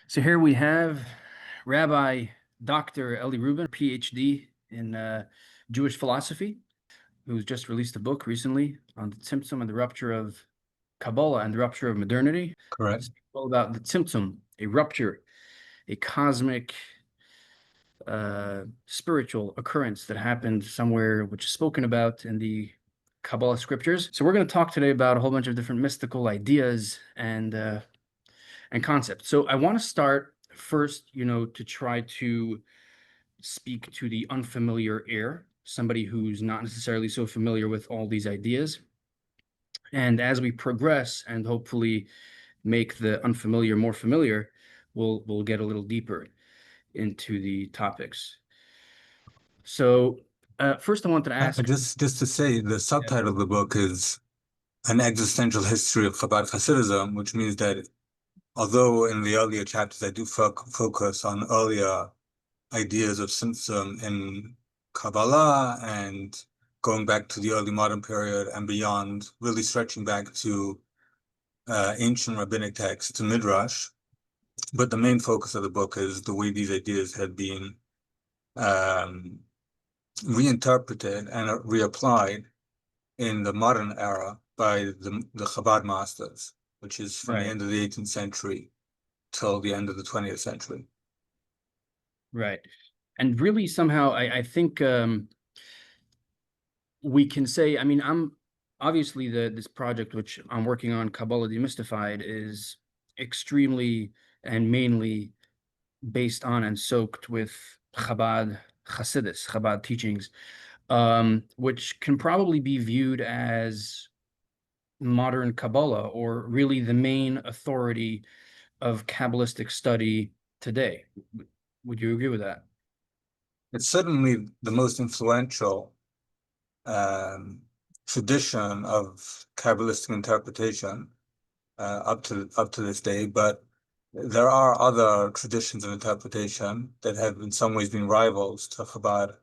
So here we have Rabbi Dr. Eli Rubin, PhD in Jewish philosophy, who's just released a book recently on the Tzimtzum and the rupture of Kabbalah and the rupture of modernity. Correct. It's all about the Tzimtzum, a rupture, a cosmic spiritual occurrence that happened somewhere, which is spoken about in the Kabbalah scriptures. So we're going to talk today about a whole bunch of different mystical ideas and concepts. So I want to start first, to try to speak to the unfamiliar ear, somebody who's not necessarily so familiar with all these ideas. And as we progress and hopefully make the unfamiliar more familiar, we'll get a little deeper into the topics. So first I wanted to ask. Just to say, the subtitle of the book is An Existential History of Chabad Chassidism, which means that although in the earlier chapters I do focus on earlier ideas of Tzimtzum in Kabbalah and going back to the early modern period and beyond, really stretching back to ancient rabbinic texts, to Midrash. But the main focus of the book is the way these ideas had been reinterpreted and reapplied in the modern era by the Chabad masters, which is from the end of the 18th century till the end of the 20th century. Right. And really somehow I think we can say, I'm obviously this project which I'm working on, Kabbalah Demystified, is extremely and mainly based on and soaked with Chabad Chassidus, Chabad teachings, which can probably be viewed as modern Kabbalah, or really the main authority of Kabbalistic study today. Would you agree with that? It's certainly the most influential tradition of Kabbalistic interpretation up to this day, but there are other traditions of interpretation that have in some ways been rivals to Chabad,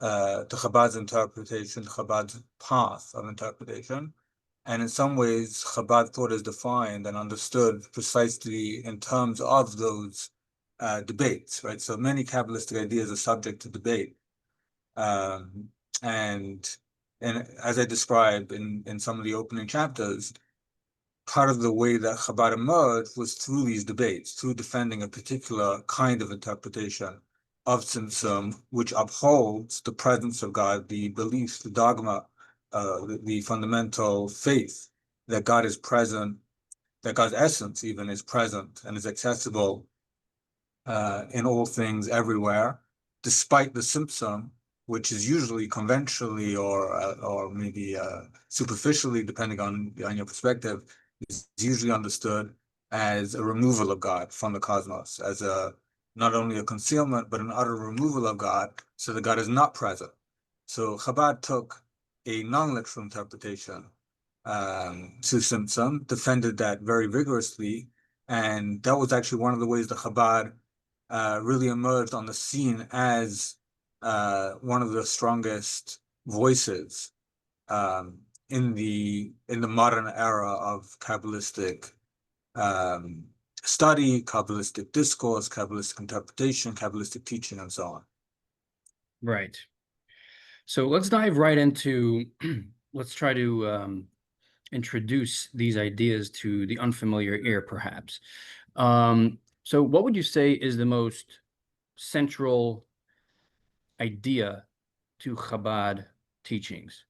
to Chabad's interpretation, to Chabad's path of interpretation. And in some ways, Chabad thought is defined and understood precisely in terms of those debates, right? So many Kabbalistic ideas are subject to debate. And as I described in some of the opening chapters, part of the way that Chabad emerged was through these debates, through defending a particular kind of interpretation of Tzimtzum, which upholds the presence of God, the belief, the dogma, the fundamental faith that God is present, that God's essence even is present and is accessible in all things everywhere, despite the Tzimtzum, which is usually conventionally or maybe superficially, depending on your perspective, is usually understood as a removal of God from the cosmos, as not only a concealment, but an utter removal of God, so that God is not present. So Chabad took a non-literal interpretation to Tzimtzum, defended that very vigorously, and that was actually one of the ways that Chabad really emerged on the scene as one of the strongest voices in the modern era of Kabbalistic study, Kabbalistic discourse, Kabbalistic interpretation, Kabbalistic teaching, and so on. Right. So let's dive right into, let's try to introduce these ideas to the unfamiliar ear, perhaps. So what would you say is the most central idea to Chabad teachings?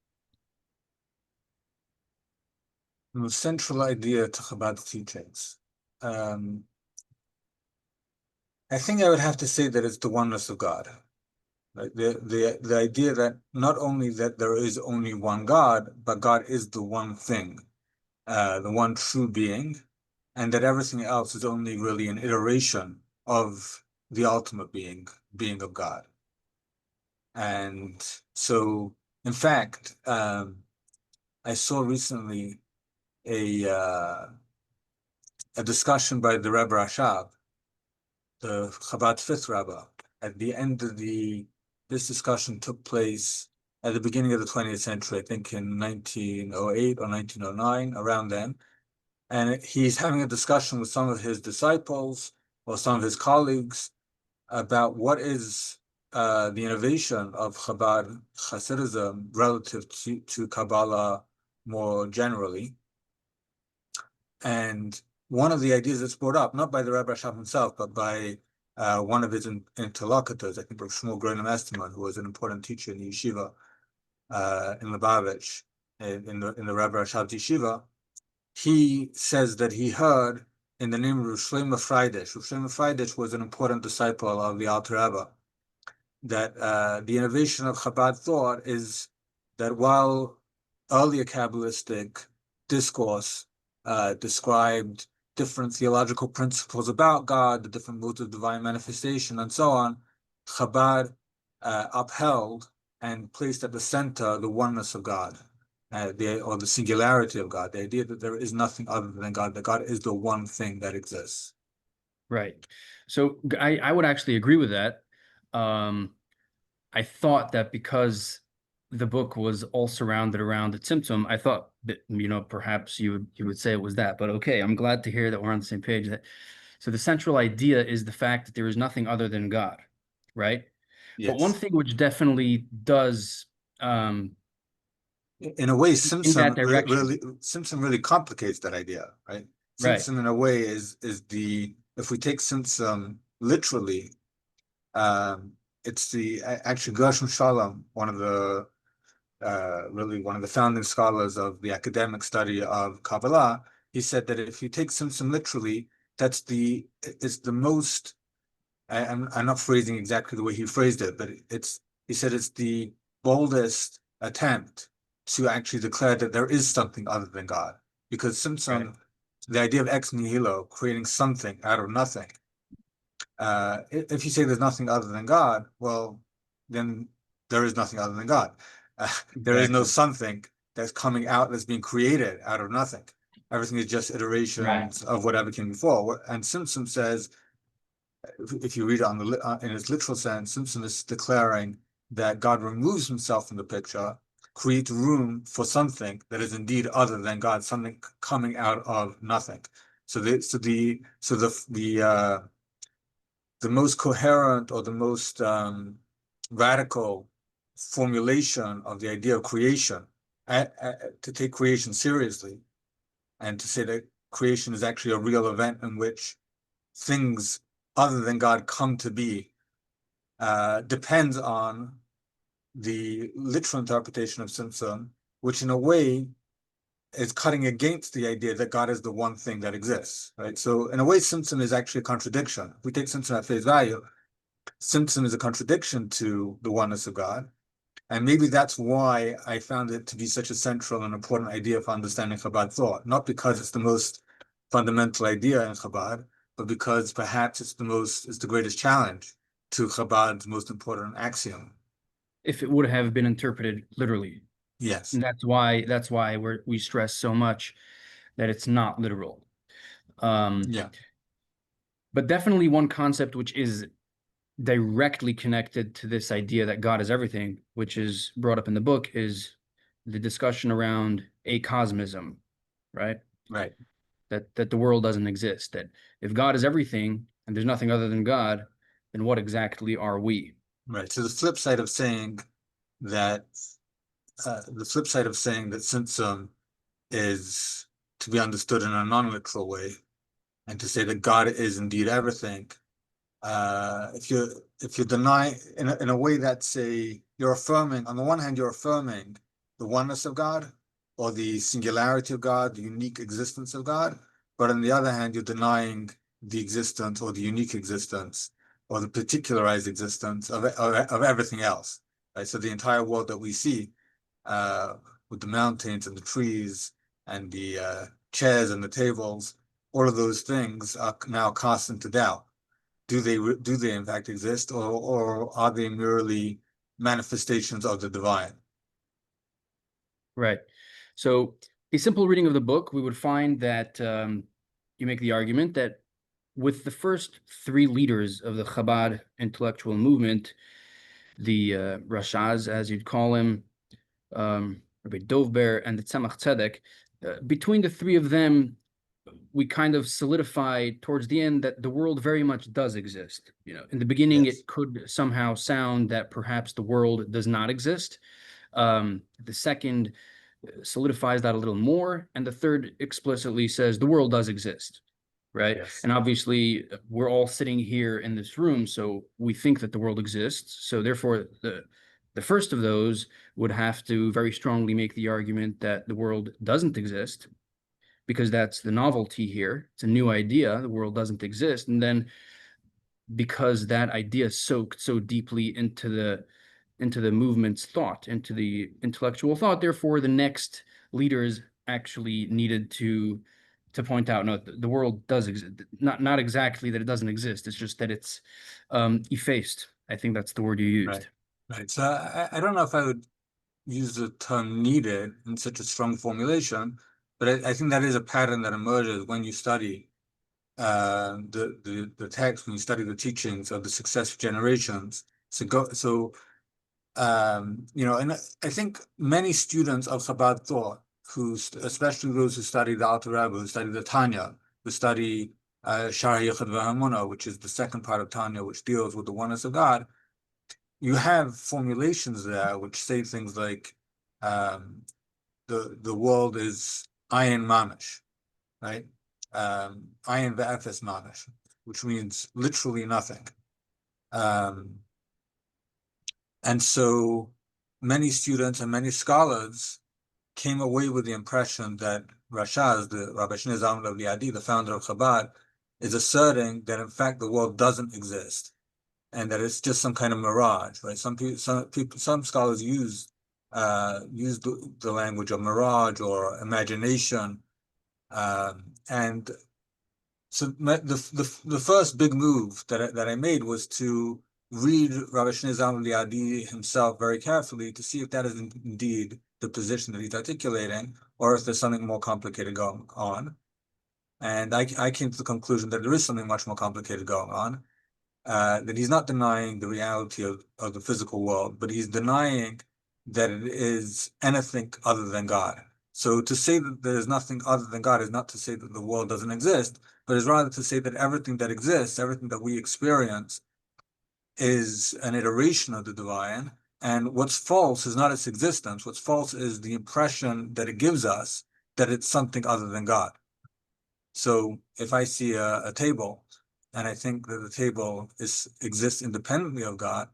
The central idea to Chabad teachings. I think I would have to say that it's the oneness of God. Like the idea that not only that there is only one God, but God is the one thing, the one true being, and that everything else is only really an iteration of the ultimate being of God. And so, in fact, I saw recently a discussion by the Rebbe Rashab, the Chabad fifth Rebbe. At the end of this discussion took place at the beginning of the 20th century, I think in 1908 or 1909, around then. And he's having a discussion with some of his disciples or some of his colleagues about what is the innovation of Chabad Chassidism relative to Kabbalah more generally. And one of the ideas that's brought up, not by the Rebbe Rashab himself, but by one of his interlocutors, I think Rav Shmuel Gronim Esterman, who was an important teacher in the yeshiva in Lubavitch, in the Rebbe Rashab's yeshiva, he says that he heard in the name of Rav Shlomo Friedrich. Rav Shlomo Friedrich was an important disciple of the Alter Rebbe, that the innovation of Chabad thought is that while earlier Kabbalistic discourse described different theological principles about God, the different modes of divine manifestation, and so on, Chabad upheld and placed at the center the oneness of God, or the singularity of God, the idea that there is nothing other than God, that God is the one thing that exists. Right. So I would actually agree with that. I thought that because the book was all surrounded around the Tzimtzum, I thought that, perhaps you would say it was that. But okay, I'm glad to hear that we're on the same page. So the central idea is the fact that there is nothing other than God, right? But one Yes. thing which definitely does In a way, in that direction, Tzimtzum really complicates that idea, right? right? Tzimtzum, in a way, is if we take Tzimtzum literally, it's actually Gershom Shalom, one of the founding scholars of the academic study of Kabbalah. He said that if you take Tzimtzum literally, it's the most. I'm not phrasing exactly the way he phrased it, but he said it's the boldest attempt to actually declare that there is something other than God. Because Tzimtzum, Right. the idea of ex nihilo, creating something out of nothing, if you say there's nothing other than God, well, then there is nothing other than God. There is no Exactly. something that's coming out, that's being created out of nothing. Everything is just iterations of whatever came before. And Tzimtzum says, if you read it in its literal sense, Tzimtzum is declaring that God removes himself from the picture, creates room for something that is indeed other than God, something coming out of nothing. So the most coherent, or the most radical formulation of the idea of creation, to take creation seriously, and to say that creation is actually a real event in which things other than God come to be, depends on the literal interpretation of Tzimtzum, which in a way is cutting against the idea that God is the one thing that exists, right? So in a way, Tzimtzum is actually a contradiction. If we take Tzimtzum at face value, Tzimtzum is a contradiction to the oneness of God. And maybe that's why I found it to be such a central and important idea for understanding Chabad thought, not because it's the most fundamental idea in Chabad, but because perhaps it's the greatest challenge to Chabad's most important axiom. If it would have been interpreted literally. Yes. And that's why we stress so much that it's not literal. Yeah. But definitely one concept which is directly connected to this idea that God is everything, which is brought up in the book, is the discussion around acosmism, right? Right. That the world doesn't exist. That if God is everything and there's nothing other than God, then what exactly are we? Right. So the flip side of saying that Tzimtzum is to be understood in a non-literal way, and to say that God is indeed everything, if you deny in a way that you're affirming, on the one hand, you're affirming the oneness of God, or the singularity of God, the unique existence of God, but on the other hand, you're denying the existence, or the unique existence, or the particularized existence of everything else. Right? So the entire world that we see, with the mountains and the trees and the chairs and the tables, all of those things are now cast into doubt. Do they in fact exist, or are they merely manifestations of the divine? Right. So a simple reading of the book, we would find that you make the argument that with the first three leaders of the Chabad intellectual movement, the Rashaz, as you'd call him, Rabbi Dovber, and the Tzemach Tzedek, between the three of them, we kind of solidified towards the end that the world very much does exist. In the beginning, Yes. it could somehow sound that perhaps the world does not exist. The second solidifies that a little more, and the third explicitly says the world does exist, right? Yes. And obviously, we're all sitting here in this room, so we think that the world exists. So therefore, the first of those would have to very strongly make the argument that the world doesn't exist, because that's the novelty here. It's a new idea. The world doesn't exist. And then because that idea soaked so deeply into the movement's thought, into the intellectual thought, therefore the next leaders actually needed to point out, no, the world does exist. Not exactly that it doesn't exist. It's just that it's effaced. I think that's the word you Right. used. Right. So I don't know if I would use the term needed in such a strong formulation, but I think that is a pattern that emerges when you study the text, when you study the teachings of the successive generations. And I think many students of Chabad thought, especially those who study the Alter Rebbe, who study the Tanya, who study Shar Yichud V'Hamuna, which is the second part of Tanya, which deals with the oneness of God, you have formulations there which say things like the world is Ayin Mamish, right? Ayin Ve'efes Mamish, which means literally nothing. And so many students and many scholars came away with the impression that Rashaz, the Rabbi Shneur Zalman of Liadi, the founder of Chabad, is asserting that in fact the world doesn't exist and that it's just some kind of mirage, right? Some scholars use the language of mirage or imagination, and so the first big move that I made was to read Rabbi Shneur Zalman Liadi himself very carefully to see if that is indeed the position that he's articulating, or if there's something more complicated going on. And I came to the conclusion that there is something much more complicated going on, that he's not denying the reality of the physical world, but he's denying that it is anything other than God. So to say that there is nothing other than God is not to say that the world doesn't exist, but is rather to say that everything that exists, everything that we experience, is an iteration of the divine. And what's false is not its existence. What's false is the impression that it gives us that it's something other than God. So if I see a table and I think that the table exists independently of God,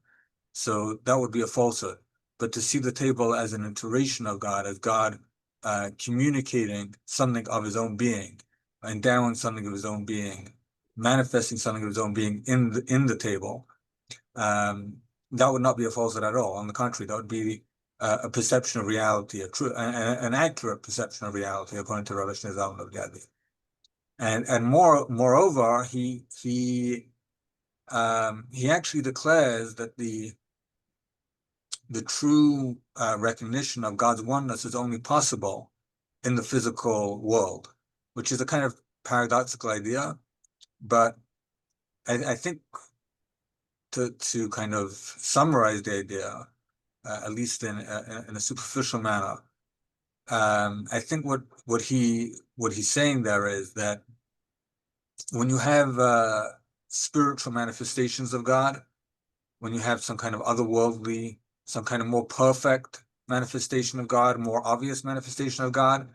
so that would be a falsehood. But to see the table as an iteration of God, as God communicating something of his own being, endowing something of his own being, manifesting something of his own being in the table, that would not be a falsehood at all. On the contrary, that would be a perception of reality, an accurate perception of reality, according to Rabbi Shneur Zalman of Liadi. And moreover, he actually declares that the true recognition of God's oneness is only possible in the physical world, which is a kind of paradoxical idea, but I think to kind of summarize the idea, at least in a superficial manner, I think what he's saying there is that when you have spiritual manifestations of God, when you have some kind of otherworldly, some kind of more perfect manifestation of God, more obvious manifestation of God,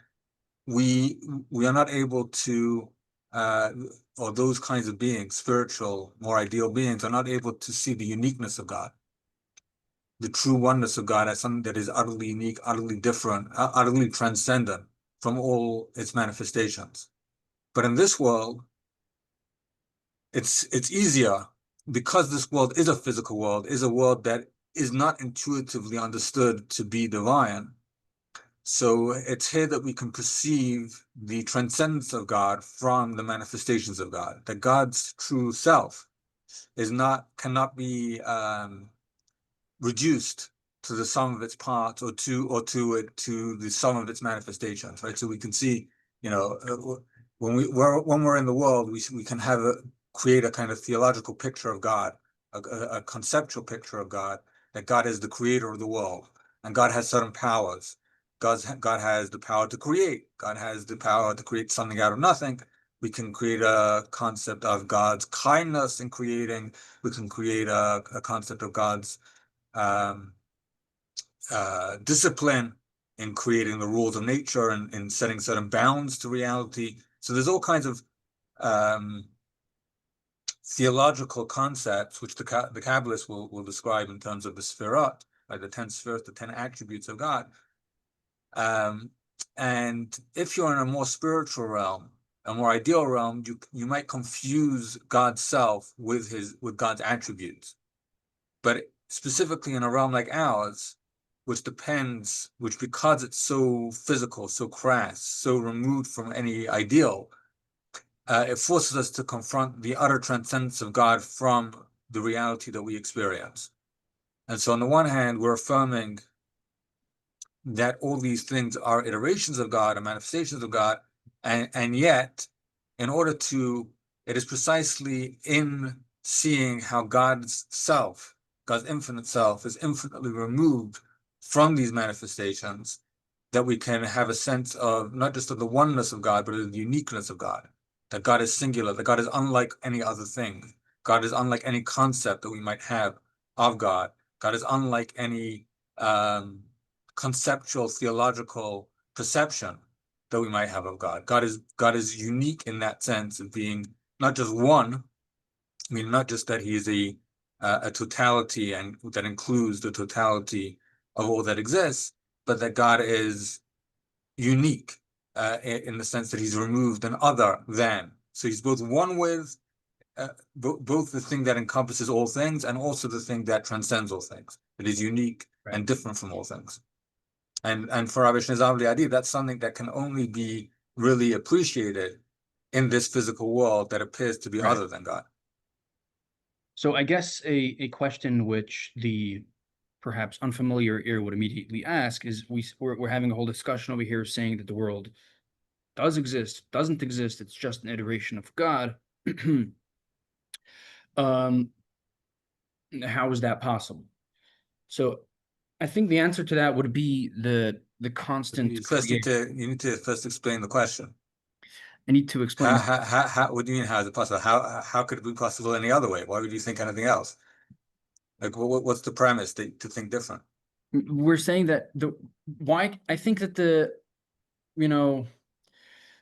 we are not able to, or those kinds of beings, spiritual, more ideal beings, are not able to see the uniqueness of God, the true oneness of God as something that is utterly unique, utterly different, utterly transcendent from all its manifestations. But in this world, it's easier because this world is a physical world, is a world that is not intuitively understood to be divine. So it's here that we can perceive the transcendence of God from the manifestations of God, that God's true self cannot be reduced to the sum of its parts or to the sum of its manifestations, right? So we can see, when we're in the world, we can create a kind of theological picture of God, a conceptual picture of God, that God is the creator of the world, and God has certain powers. God has the power to create. God has the power to create something out of nothing, We can create a concept of God's kindness in creating. We can create a concept of God's discipline in creating the rules of nature and in setting certain bounds to reality. So there's all kinds of theological concepts which the Kabbalists will describe in terms of the Sefirot, like the 10 Sefirot, the 10 attributes of God. And if you're in a more spiritual realm, a more ideal realm, you might confuse God's self with God's attributes. But specifically in a realm like ours, which because it's so physical, so crass, so removed from any ideal, it forces us to confront the utter transcendence of God from the reality that we experience. And so on the one hand, we're affirming that all these things are iterations of God and manifestations of God, and yet, it is precisely in seeing how God's infinite self, is infinitely removed from these manifestations, that we can have a sense of not just of the oneness of God, but of the uniqueness of God, that God is singular, that God is unlike any other thing. God is unlike any concept that we might have of God. God is unlike any conceptual theological perception that we might have of God. God is unique in that sense of being not just one. I mean, not just that he is a totality and that includes the totality of all that exists, but that God is unique in the sense that he's removed and other than. So he's both one with both the thing that encompasses all things and also the thing that transcends all things. That is unique and different from all things. And for Rabbi Shnezavli Adi, that's something that can only be really appreciated in this physical world that appears to be other than God. So I guess a question which the perhaps unfamiliar ear would immediately ask is we're having a whole discussion over here saying that the world does exist, doesn't exist, it's just an iteration of God. How is that possible? So I think the answer to that would be the constant You need to first explain the question. I need to explain what do you mean, how is it possible? How could it be possible any other way? Why would you think anything else? Like, what's the premise to think different? We're saying that I think that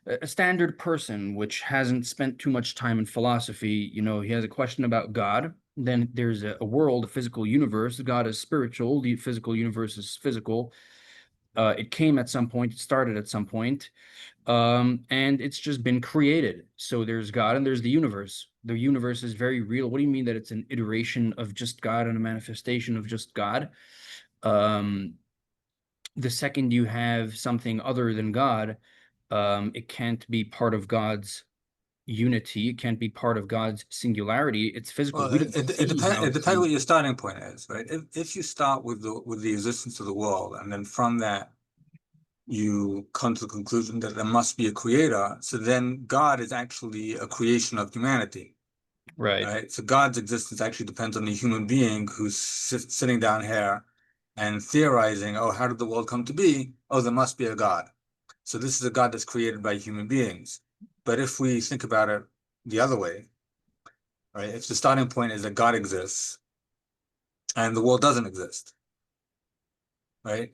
a standard person which hasn't spent too much time in philosophy, he has a question about God. Then there's a world, a physical universe. God is spiritual. The physical universe is physical. It came at some point. It started at some point. And it's just been created. So there's God and there's the universe. The universe is very real. What do you mean that it's an iteration of just God and a manifestation of just God? The second you have something other than God, it can't be part of God's unity. It can't be part of God's singularity. It's physical. Well, it depends what your starting point is, right? If you start with the existence of the world, and then from that you come to the conclusion that there must be a creator, so then God is actually a creation of humanity. Right? So God's existence actually depends on the human being who's sitting down here and theorizing, oh, how did the world come to be? Oh, there must be a God. So this is a God that's created by human beings. But if we think about it the other way, right? If the starting point is that God exists and the world doesn't exist, right?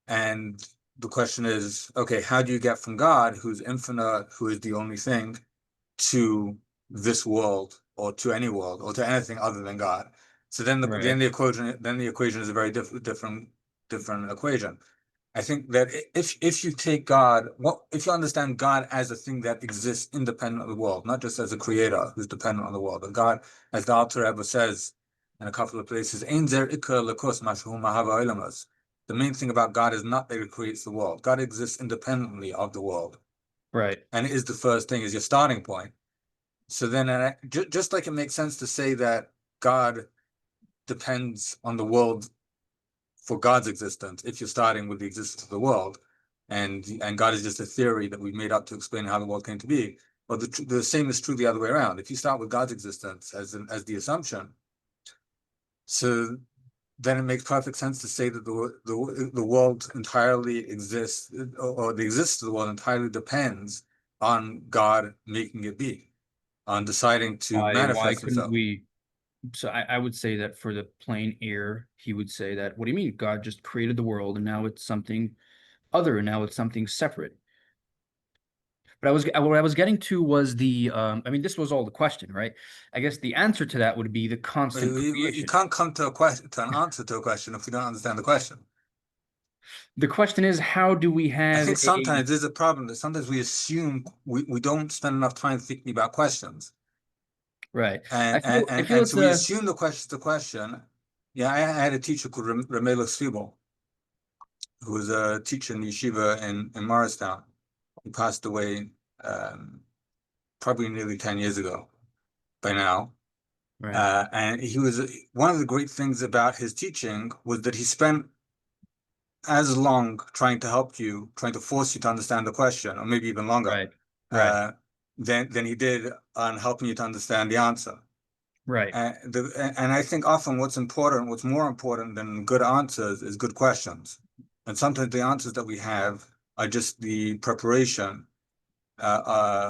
And the question is, okay, how do you get from God, who's infinite, who is the only thing, to this world or to any world or to anything other than God? So then the equation is a very different equation. I think that if you take God, if you understand God as a thing that exists independent of the world, not just as a creator who's dependent on the world, but God, as the Alter Rebbe says in a couple of places, Ein zer ikar lekos mashu mahava olamas. The main thing about God is not that He creates the world. God exists independently of the world. Right. And it is the first thing, is your starting point. So then, just like it makes sense to say that God depends on the world for God's existence, if you're starting with the existence of the world, and God is just a theory that we've made up to explain how the world came to be. But the same is true the other way around. If you start with God's existence as the assumption, so then it makes perfect sense to say that the world entirely exists, or the existence of the world entirely depends on God making it be, on deciding to Why manifest couldn't himself. we? So I would say that for the plain ear, he would say that, what do you mean? God just created the world and now it's something other, and now it's something separate. But what I was getting to was I mean, this was all the question, right? I guess the answer to that would be the constant You creation. can't come to a question, to an answer to a question if you don't understand the question. The question is, how do we I have think a sometimes there's a problem that sometimes we assume we don't spend enough time thinking about questions. right? And I and feel and it's so we a assume the question is the question. Yeah, I had a teacher called Ramela Sfibel, who was a teacher in yeshiva in Morristown. He passed away probably nearly 10 years ago by now. right, And he was one of the great things about his teaching was that he spent as long trying to help you, trying to force you to understand the question, or maybe even longer, right, right, uh, than he did on helping you to understand the answer. right. And I think often what's more important than good answers is good questions. And sometimes the answers that we have are just the preparation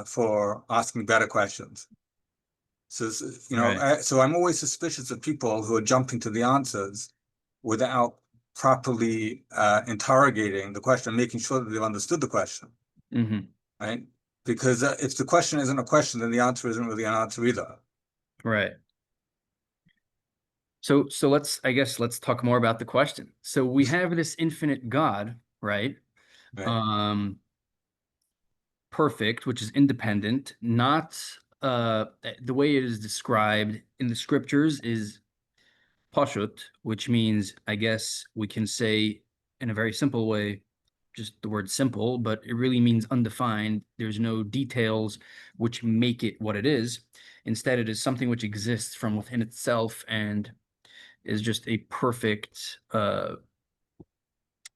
for asking better questions. So, Right. so I'm always suspicious of people who are jumping to the answers without properly interrogating the question, making sure that they've understood the question, Hmm. right? Because if the question isn't a question, then the answer isn't really an answer either. Right. So I guess let's talk more about the question. So we have this infinite God, right? Right. Um, Perfect, which is independent, not the way it is described in the scriptures is pashut, which means, I guess we can say in a very simple way, just the word simple, but it really means undefined. There's no details which make it what it is. Instead, it is something which exists from within itself and is just a perfect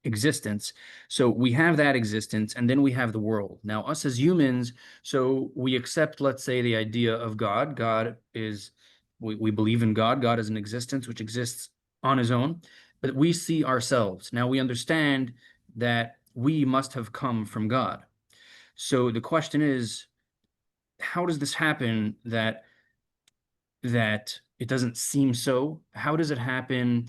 existence. So we have that existence, and then we have the world. Now, us as humans, so we accept, let's say, the idea of God. We believe in God. God is an existence which exists on his own, but we see ourselves. Now we understand that we must have come from God. So the question is, how does this happen that it doesn't seem so? How does it happen?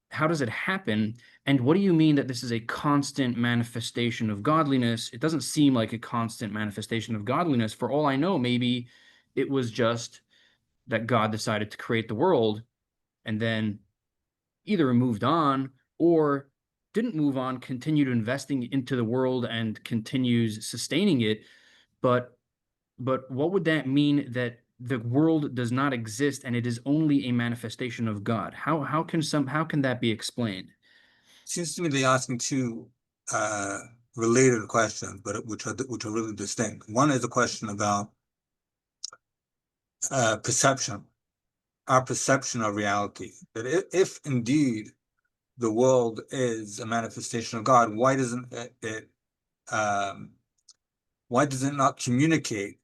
How does it happen? And what do you mean that this is a constant manifestation of godliness? It doesn't seem like a constant manifestation of godliness. For all I know, maybe it was just that God decided to create the world and then either moved on or didn't move on, continued investing into the world and continues sustaining it. But what would that mean that the world does not exist and it is only a manifestation of God? How can that be explained? Seems to me they're asking two uh, related questions, but which are really distinct. One is a question about perception, our perception of reality. That if indeed the world is a manifestation of God, um, why does it not communicate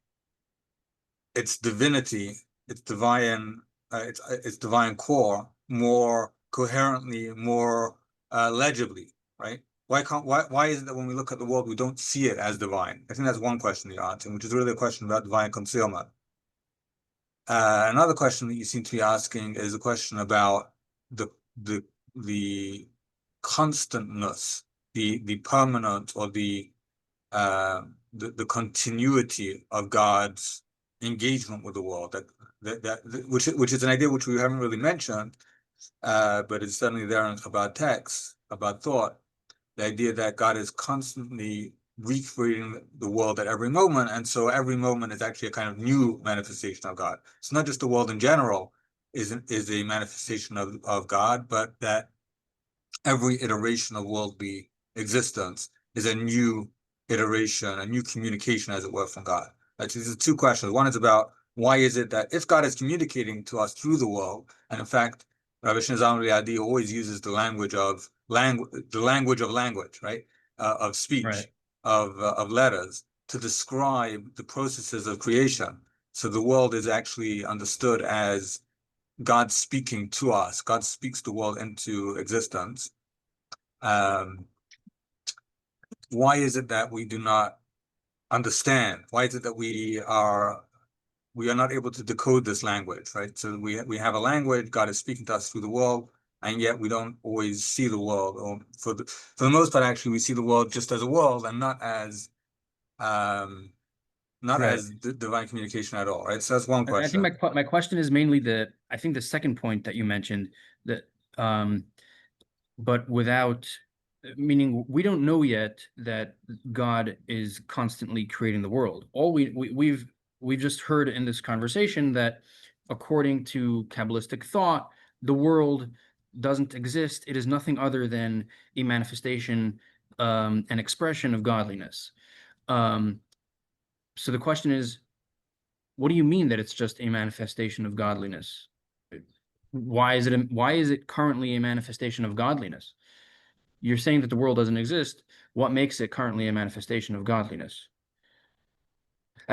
its divinity, its divine core more coherently, more legibly, right? Why is it that when we look at the world, we don't see it as divine? I think that's one question you're answering, which is really a question about divine concealment. Another question that you seem to be asking is a question about the the the constantness, the permanent or the continuity of God's engagement with the world. Which is an idea which we haven't really mentioned, but it's certainly there in Chabad text, about thought. The idea that God is constantly recreating the world at every moment, and so every moment is actually a kind of new manifestation of God. It's not just the world in general is a manifestation of God, but that every iteration of worldly existence is a new iteration, a new communication, as it were, from God. Like, these are two questions. One is about why is it that if God is communicating to us through the world, and in fact, Rabbi Shnezam Liadi always uses the language of language, right, of Right. speech, of letters, to describe the processes of creation. So the world is actually understood as God speaking to us. God speaks the world into existence. Um, why is it that we do not understand? Why is it that we are not able to decode this language, right? So we have a language, God is speaking to us through the world, and yet we don't always see the world, or for the most part, actually, we see the world just as a world and not as Right. divine communication at all, right? So that's one I think question. my question is mainly I think the second point that you mentioned, that but without, meaning we don't know yet that God is constantly creating the world. All we've just heard in this conversation that according to Kabbalistic thought, the world doesn't exist. It is nothing other than a manifestation, an expression of godliness. So the question is, what do you mean that it's just a manifestation of godliness? Why is it currently a manifestation of godliness? You're saying that the world doesn't exist. What makes it currently a manifestation of godliness?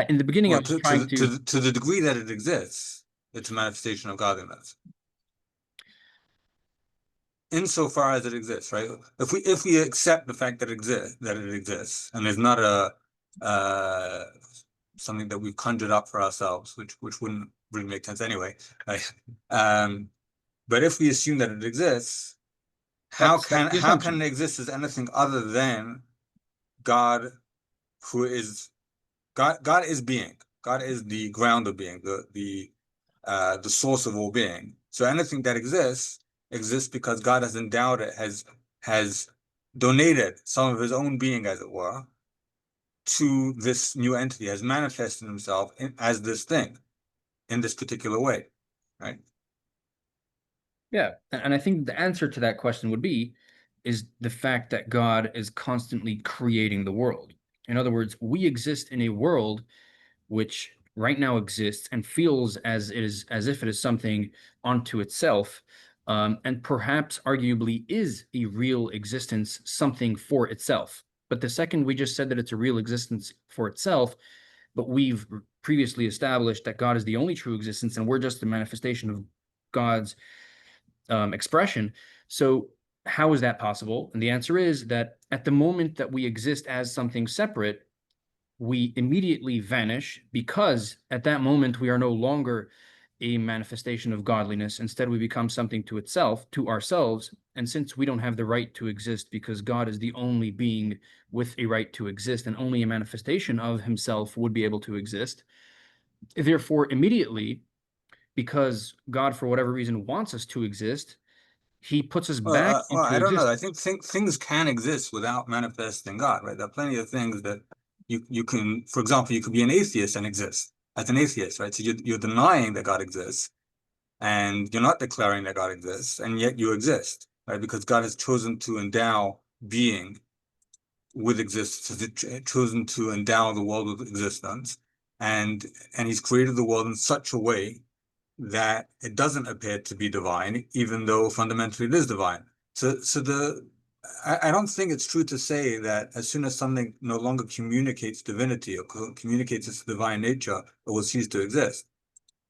In the beginning, I Well, was trying to. to the degree that it exists, it's a manifestation of godliness. Insofar as it exists, right? If we accept the fact that it exists, and there's not a something that we've conjured up for ourselves, which wouldn't really make sense anyway, right? But if we assume that it exists, That's the how can assumption. it exist as anything other than God, who is God? God is being. God is the ground of being, the source of all being. So anything that exists because God has endowed it, has donated some of his own being, as it were, to this new entity, has manifested himself as this thing in this particular way, right? Yeah, and I think the answer to that question would be is the fact that God is constantly creating the world. In other words, we exist in a world which right now exists and feels as if it is something unto itself, and perhaps arguably is a real existence, something for itself. But the second we just said that it's a real existence for itself, but we've previously established that God is the only true existence and we're just the manifestation of God's expression. So how is that possible? And the answer is that at the moment that we exist as something separate, we immediately vanish, because at that moment we are no longer a manifestation of godliness. Instead, we become something to itself, to ourselves. And since we don't have the right to exist because God is the only being with a right to exist and only a manifestation of himself would be able to exist, therefore, immediately, because God, for whatever reason, wants us to exist, he puts us back Well, into I don't know. I existence. think things can exist without manifesting God, right? There are plenty of things that you can, for example, you could be an atheist and exist as an atheist, right? So you're denying that God exists, and you're not declaring that God exists, and yet you exist, right? Because God has chosen to endow being with existence, has chosen to endow the world with existence, and He's created the world in such a way that it doesn't appear to be divine, even though fundamentally it is divine. I don't think it's true to say that as soon as something no longer communicates divinity or communicates its divine nature, it will cease to exist.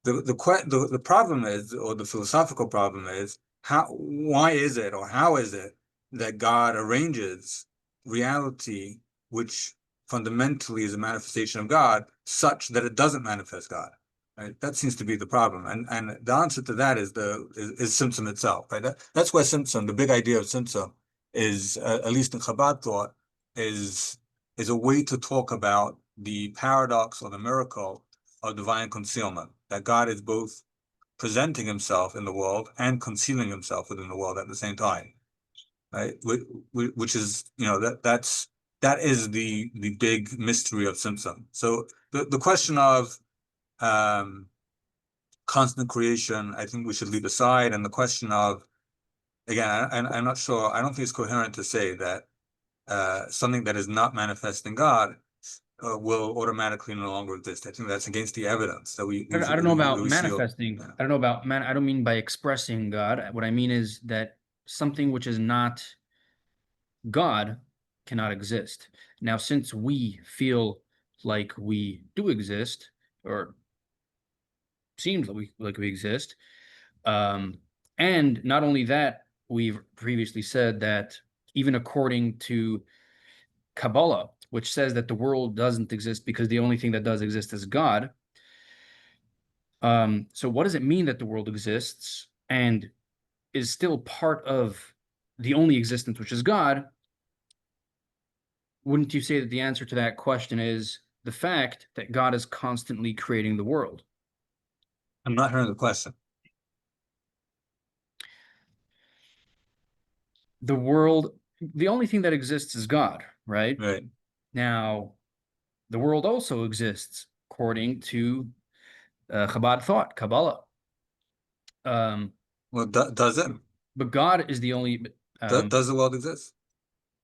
The problem is, or the philosophical problem is, why is it, or how is it that God arranges reality, which fundamentally is a manifestation of God, such that it doesn't manifest God? Right? That seems to be the problem, and the answer to that is Tzimtzum itself. Right? That's where Tzimtzum, the big idea of Tzimtzum, is at least in Chabad thought, is a way to talk about the paradox or the miracle of divine concealment, that God is both presenting himself in the world and concealing himself within the world at the same time, right? Which is, that is the big mystery of Tzimtzum. So the question of constant creation, I think we should leave aside, and the question of, again, I'm not sure, I don't think it's coherent to say that something that is not manifest in God will automatically no longer exist. I think that's against the evidence that I don't know about we see. manifesting. Yeah. I don't know about man. I don't mean by expressing God. What I mean is that something which is not God cannot exist. Now, since we feel like we do exist, or seems like we exist, and not only that, we've previously said that even according to Kabbalah, which says that the world doesn't exist because the only thing that does exist is God. So what does it mean that the world exists and is still part of the only existence, which is God? Wouldn't you say that the answer to that question is the fact that God is constantly creating the world? I'm not hearing the question. The world, the only thing that exists is God, right? Right. Now, the world also exists according to Chabad thought, Kabbalah. Well, does it? But God is the only. Does the world exist?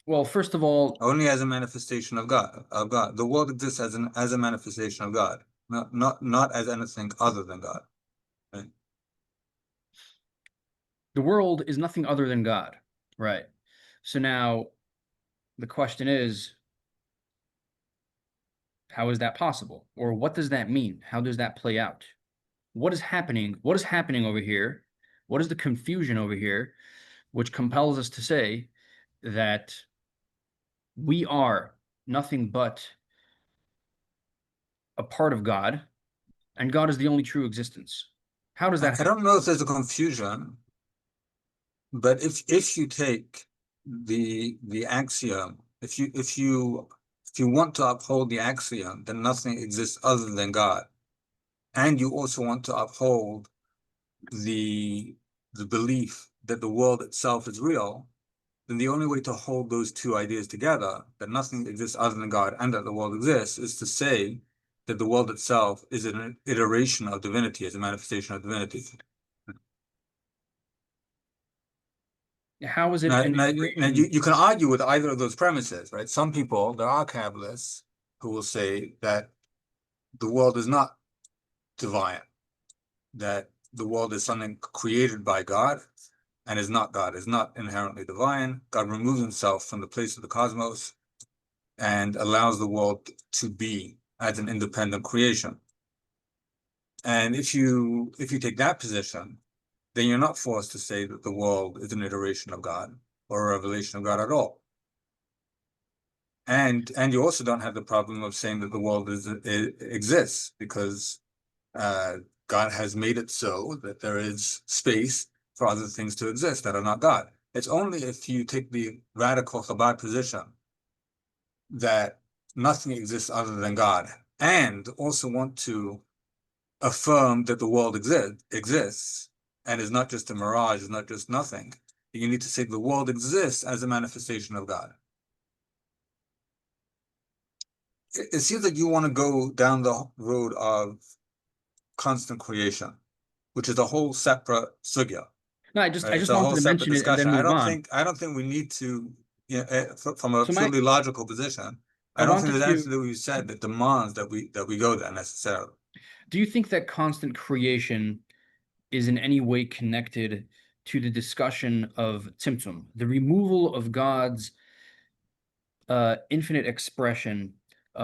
Well, first of all, Only as a manifestation of God. Of God. The world exists as a manifestation of God, not as anything other than God. Right? the world is nothing other than God, right? So now the question is, how is that possible? Or what does that mean? How does that play out? What is happening? What is happening over here? What is the confusion over here, which compels us to say that we are nothing but a part of God, and God is the only true existence? How does that I happen? don't know if there's a confusion, but if you take the axiom, if you want to uphold the axiom that nothing exists other than God, and you also want to uphold the the belief that the world itself is real, then the only way to hold those two ideas together, that nothing exists other than God and that the world exists, is to say that the world itself is an iteration of divinity, as a manifestation of divinity. How is it Now, an now, now iteration? you can argue with either of those premises, right? Some people, there are Kabbalists who will say that the world is not divine, that the world is something created by God and is not God, is not inherently divine. God removes himself from the place of the cosmos and allows the world to be as an independent creation. And if you take that position, then you're not forced to say that the world is an iteration of God or a revelation of God at all. And you also don't have the problem of saying that the world exists, because God has made it so that there is space for other things to exist that are not God. It's only if you take the radical Chabad position that nothing exists other than God, and also want to affirm that the world exists and is not just a mirage, is not just nothing. You need to say the world exists as a manifestation of God. It seems like you want to go down the road of constant creation, which is a whole separate sugya. No, I Right? It's just a wanted whole to separate mention it and then discussion. I move don't on. think I don't think we need to, from a So my purely logical position. I I don't think wanted there's to anything that we've said that demands that we go there necessarily. do you think that constant creation is in any way connected to the discussion of Tzimtzum, the removal of God's infinite expression,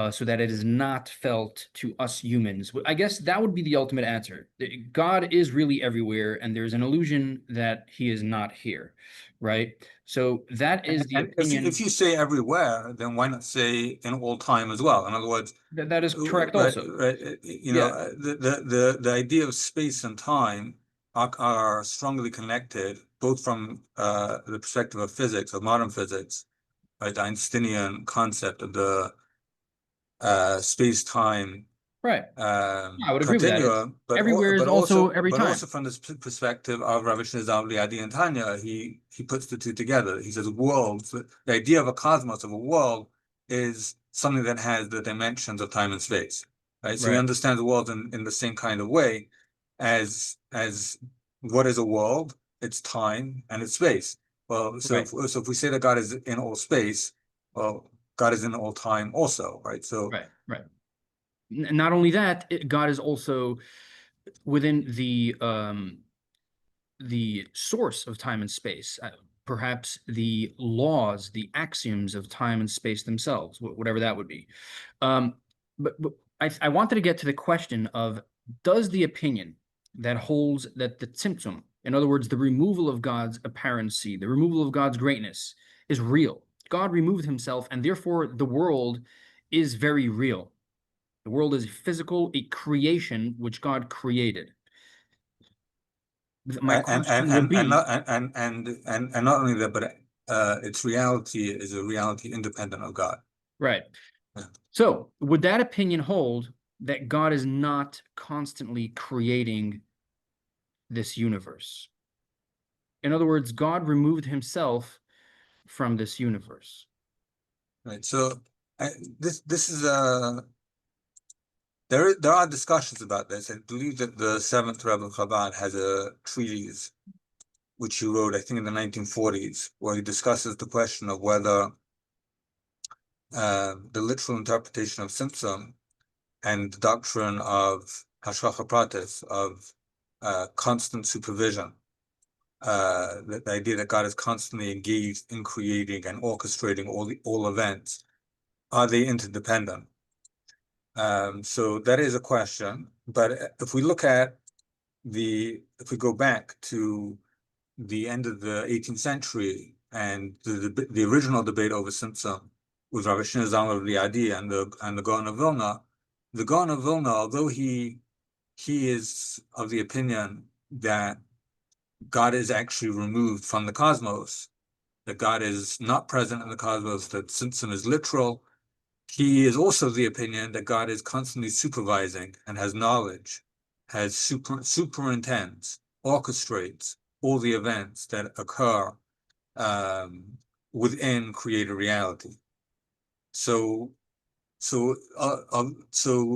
so that it is not felt to us humans? I guess that would be the ultimate answer. God is really everywhere, and there's an illusion that he is not here, right? So that is the And if opinion you say everywhere, then why not say in all time as well? In other words, that is correct right, also. right, Yeah, the idea of space and time are strongly connected, both from the perspective of physics, of modern physics, right, the Einsteinian concept of the space-time right. Yeah, I would agree with that. It's continuum, but everywhere is but also also every but time. also from this perspective of Rabbi Shneizavli Adi and Tanya, he puts the two together. He says worlds. The idea of a cosmos, of a world, is something that has the dimensions of time and space, right? So he Right, understands the world in the same kind of way as what is a world? It's time and it's space. Well, right, so if we say that God is in all space, well, God is in all time also, right? So right, right. Not only that, God is also within the source of time and space, perhaps the laws, the axioms of time and space themselves, whatever that would be. Um, but I wanted to get to the question of, does the opinion that holds that the Tzimtzum, in other words, the removal of God's apparency, the removal of God's greatness, is real? God removed himself, and therefore the world is very real. The world is physical, a creation which God created. My question would be, and not only that, but its reality is a reality independent of God. right. Yeah. So would that opinion hold that God is not constantly creating this universe? In other words, God removed himself from this universe. Right. So this is there are discussions about this. I believe that the seventh Rebbe of Chabad has a treatise which he wrote, I think, in the 1940s, where he discusses the question of whether the literal interpretation of Tzimtzum and the doctrine of Hashgacha Pratis, of constant supervision, the idea that God is constantly engaged in creating and orchestrating all events, are they interdependent? So that is a question. But if we look at if we go back to the end of the 18th century and the original debate over Tzimtzum with Rabbi Zalman of Liadi and the Gaon of Vilna, the Gaon of Vilna, although he is of the opinion that God is actually removed from the cosmos, that God is not present in the cosmos, that Tzimtzum is literal, he is also of the opinion that God is constantly supervising and has knowledge, has superintends, orchestrates all the events that occur within created reality. So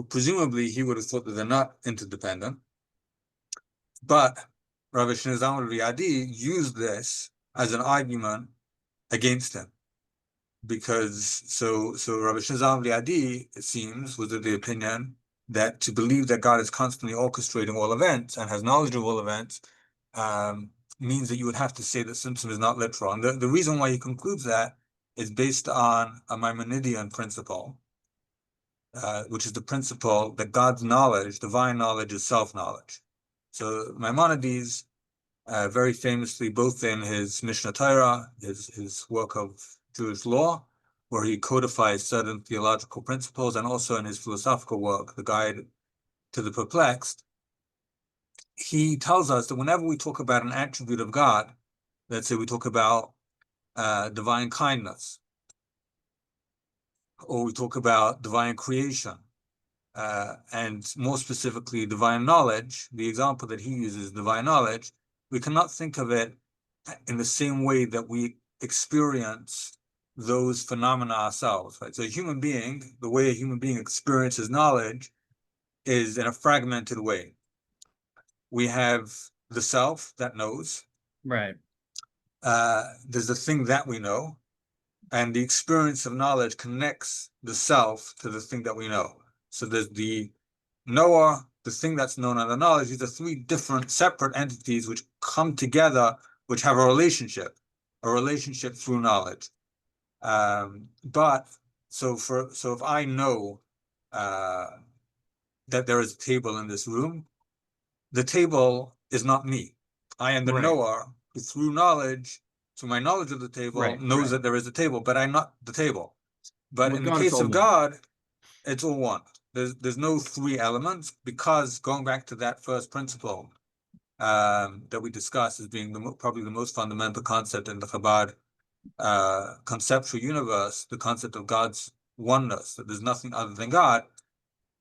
presumably he would have thought that they're not interdependent, but Rabbi Zalman Riadi used this as an argument against him, because Rabbi Zalman Riadi, it seems, was of the opinion that to believe that God is constantly orchestrating all events and has knowledge of all events means that you would have to say that Tzimtzum is not literal. And the reason why he concludes that is based on a Maimonidean principle, which is the principle that God's knowledge, divine knowledge, is self-knowledge. So Maimonides, very famously, both in his Mishnah Torah, his work of Jewish law, where he codifies certain theological principles, and also in his philosophical work, The Guide to the Perplexed, he tells us that whenever we talk about an attribute of God, let's say we talk about divine kindness, or we talk about divine creation, and more specifically, divine knowledge, the example that he uses, divine knowledge, we cannot think of it in the same way that we experience those phenomena ourselves, right? So a human being, the way a human being experiences knowledge is in a fragmented way. We have the self that knows. Right. There's the thing that we know, and the experience of knowledge connects the self to the thing that we know. So there's the knower, the thing that's known, and the knowledge. These are three different separate entities which come together, which have a relationship through knowledge. But if I know that there is a table in this room, the table is not me. I am the Right. knower who, through knowledge, through my knowledge of the table, knows that there is a table, but I'm not the table. But With in the God, it's case all of one. God, it's all one. There's no three elements, because going back to that first principle that we discussed as being probably the most fundamental concept in the Chabad conceptual universe, the concept of God's oneness, that there's nothing other than God.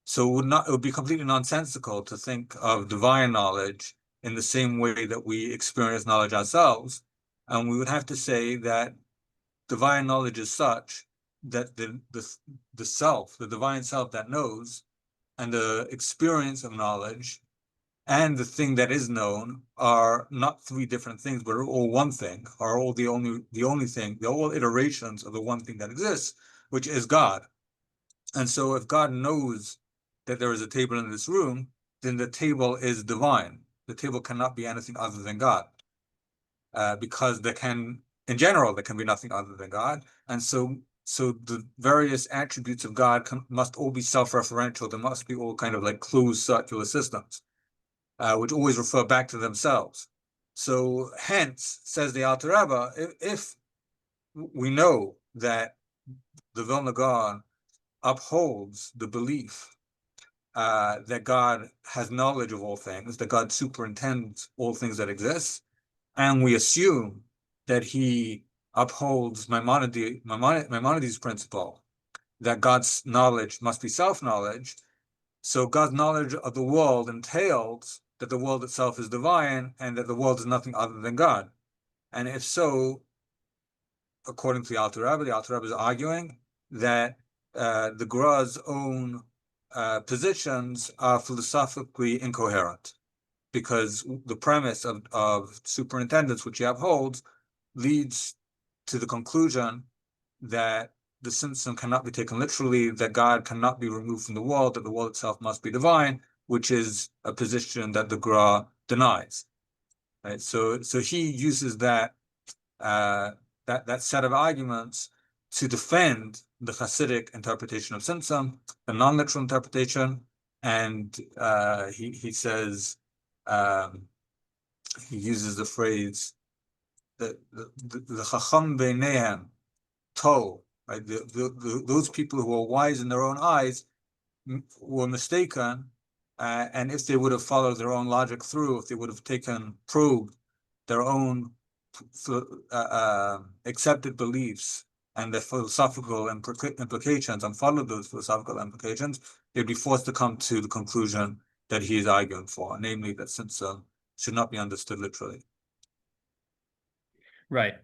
So it would be completely nonsensical to think of divine knowledge in the same way that we experience knowledge ourselves. And we would have to say that divine knowledge is such that the self, the divine self that knows, and the experience of knowledge and the thing that is known are not three different things, but are all one thing, are all the only thing, they're all iterations of the one thing that exists, which is God. And so if God knows that there is a table in this room, then the table is divine. The table cannot be anything other than God, because in general, there can be nothing other than God. And so the various attributes of God must all be self-referential. There must be all kind of like closed circular systems, which always refer back to themselves. So hence, says the Alter Rebbe, if we know that the Vilna Gaon upholds the belief that God has knowledge of all things, that God superintends all things that exist, and we assume that he upholds Maimonides' principle that God's knowledge must be self-knowledge. So God's knowledge of the world entails that the world itself is divine and that the world is nothing other than God. And if so, according to the Alter Rebbe is arguing that the Gra's own positions are philosophically incoherent, because the premise of superintendence, which he upholds, leads to the conclusion that the Tzimtzum cannot be taken literally, that God cannot be removed from the world, that the world itself must be divine, which is a position that the Gra denies. Right? So he uses that set of arguments to defend the Hasidic interpretation of Tzimtzum, the non-literal interpretation, and he says, he uses the phrase that the Chacham beinehem told, right? Those people who are wise in their own eyes were mistaken, and if they would have followed their own logic through, if they would have probed their own accepted beliefs and their philosophical implications, and followed those philosophical implications, they'd be forced to come to the conclusion that he is arguing for, namely that Tzimtzum should not be understood literally. Right.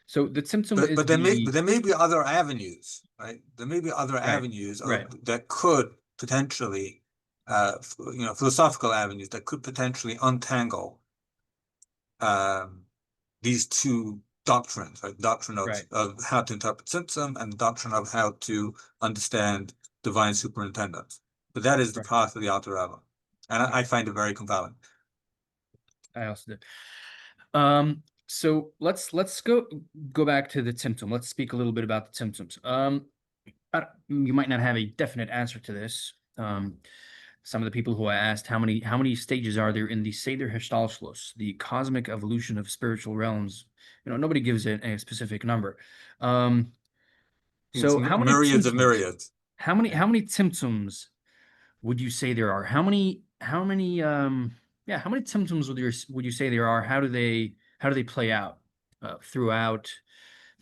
So the Tzimtzum is But there may be other avenues, right? There may be other avenues that could potentially, philosophical avenues that could potentially untangle these two doctrines, right? Doctrine of how to interpret Tzimtzum and the doctrine of how to understand divine superintendence. But that is the path of the Alter Rebbe, and I find it very compelling. I also did. So let's go back to the Tzimtzum. Let's speak a little bit about the Tzimtzums. You might not have a definite answer to this. Some of the people who I asked, how many stages are there in the Seder Hishtalshlus, the cosmic evolution of spiritual realms? Nobody gives it a specific number. So how many myriads of myriads? How many Tzimtzums would you say there are? How many Tzimtzums would you say there are? How do they play out throughout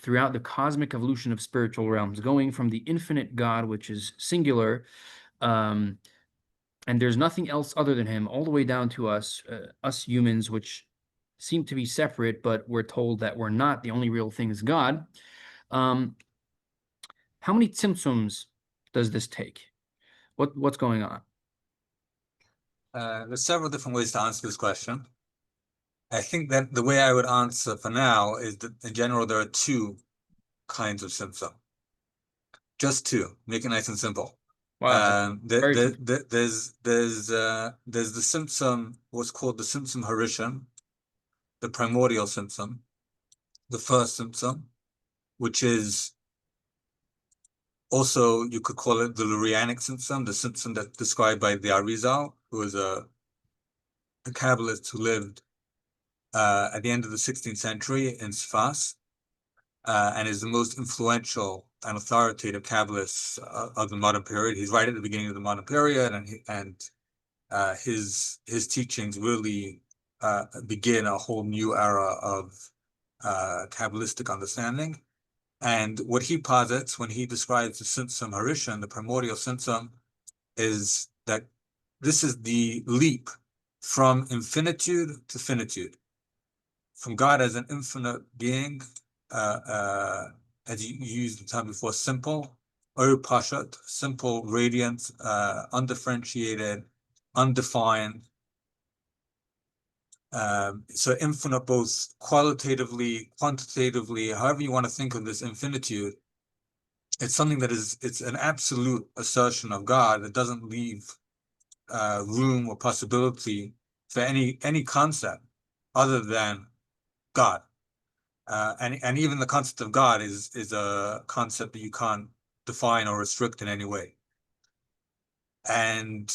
the cosmic evolution of spiritual realms, going from the infinite God, which is singular, and there's nothing else other than him, all the way down to us humans, which seem to be separate, but we're told that we're not. The only real thing is God. How many Tzimtzums does this take? What's going on? There's several different ways to answer this question. I think that the way I would answer for now is that in general there are two kinds of Tzimtzum. Just two. Make it nice and simple. Wow. There's the Tzimtzum, what's called the Tzimtzum Harishon, the primordial Tzimtzum, the first Tzimtzum, which is also, you could call it the Lurianic Tzimtzum, the Tzimtzum that's described by the Arizal, who was a Kabbalist who lived at the end of the 16th century in Sfas, and is the most influential and authoritative Kabbalist of the modern period. He's right at the beginning of the modern period, and his teachings really begin a whole new era of Kabbalistic understanding. And what he posits when he describes the Tzimtzum Harishon, the primordial Tzimtzum, is that this is the leap from infinitude to finitude, from God as an infinite being, as you used the time before, simple, pashat, simple, radiant, undifferentiated, undefined. So infinite, both qualitatively, quantitatively, however you want to think of this infinitude. It's something that it's an absolute assertion of God that doesn't leave room or possibility for any concept other than God. And even the concept of God is a concept that you can't define or restrict in any way. And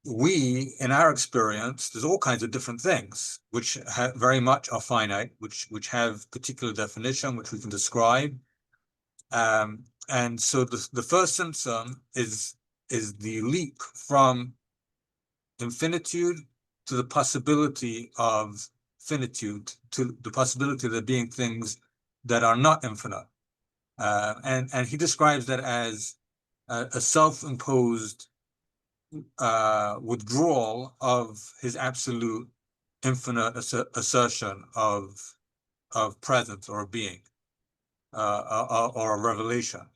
we, in our experience, there's all kinds of different things which very much are finite, which have particular definition, which we can describe, And so the first Tzimtzum is the leap from infinitude to the possibility of finitude, to the possibility of there being things that are not infinite. And he describes that as a self-imposed withdrawal of his absolute infinite assertion of presence or being, or a revelation.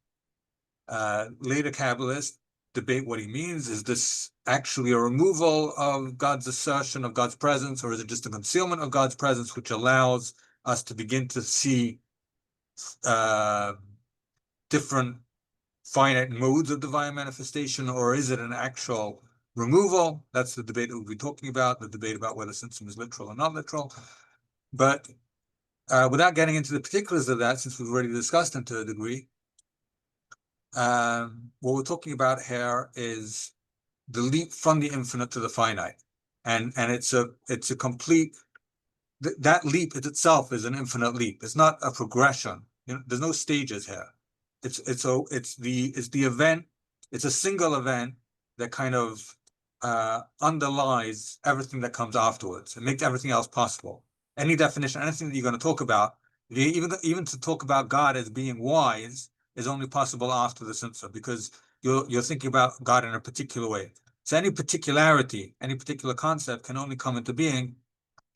Later Kabbalists debate what he means. Is this actually a removal of God's assertion of God's presence, or is it just a concealment of God's presence, which allows us to begin to see different finite modes of divine manifestation, or is it an actual removal? That's the debate that we'll be talking about, the debate about whether Tzimtzum is literal or not literal. But without getting into the particulars of that, since we've already discussed them to a degree, what we're talking about here is the leap from the infinite to the finite, and it's a complete, that leap itself is an infinite leap. It's not a progression. You know, there's no stages here. It's the event. It's a single event that kind of underlies everything that comes afterwards and makes everything else possible. Any definition, anything that you're going to talk about, even to talk about God as being wise, is only possible after the Tzimtzum, because you're thinking about God in a particular way. So any particularity, any particular concept can only come into being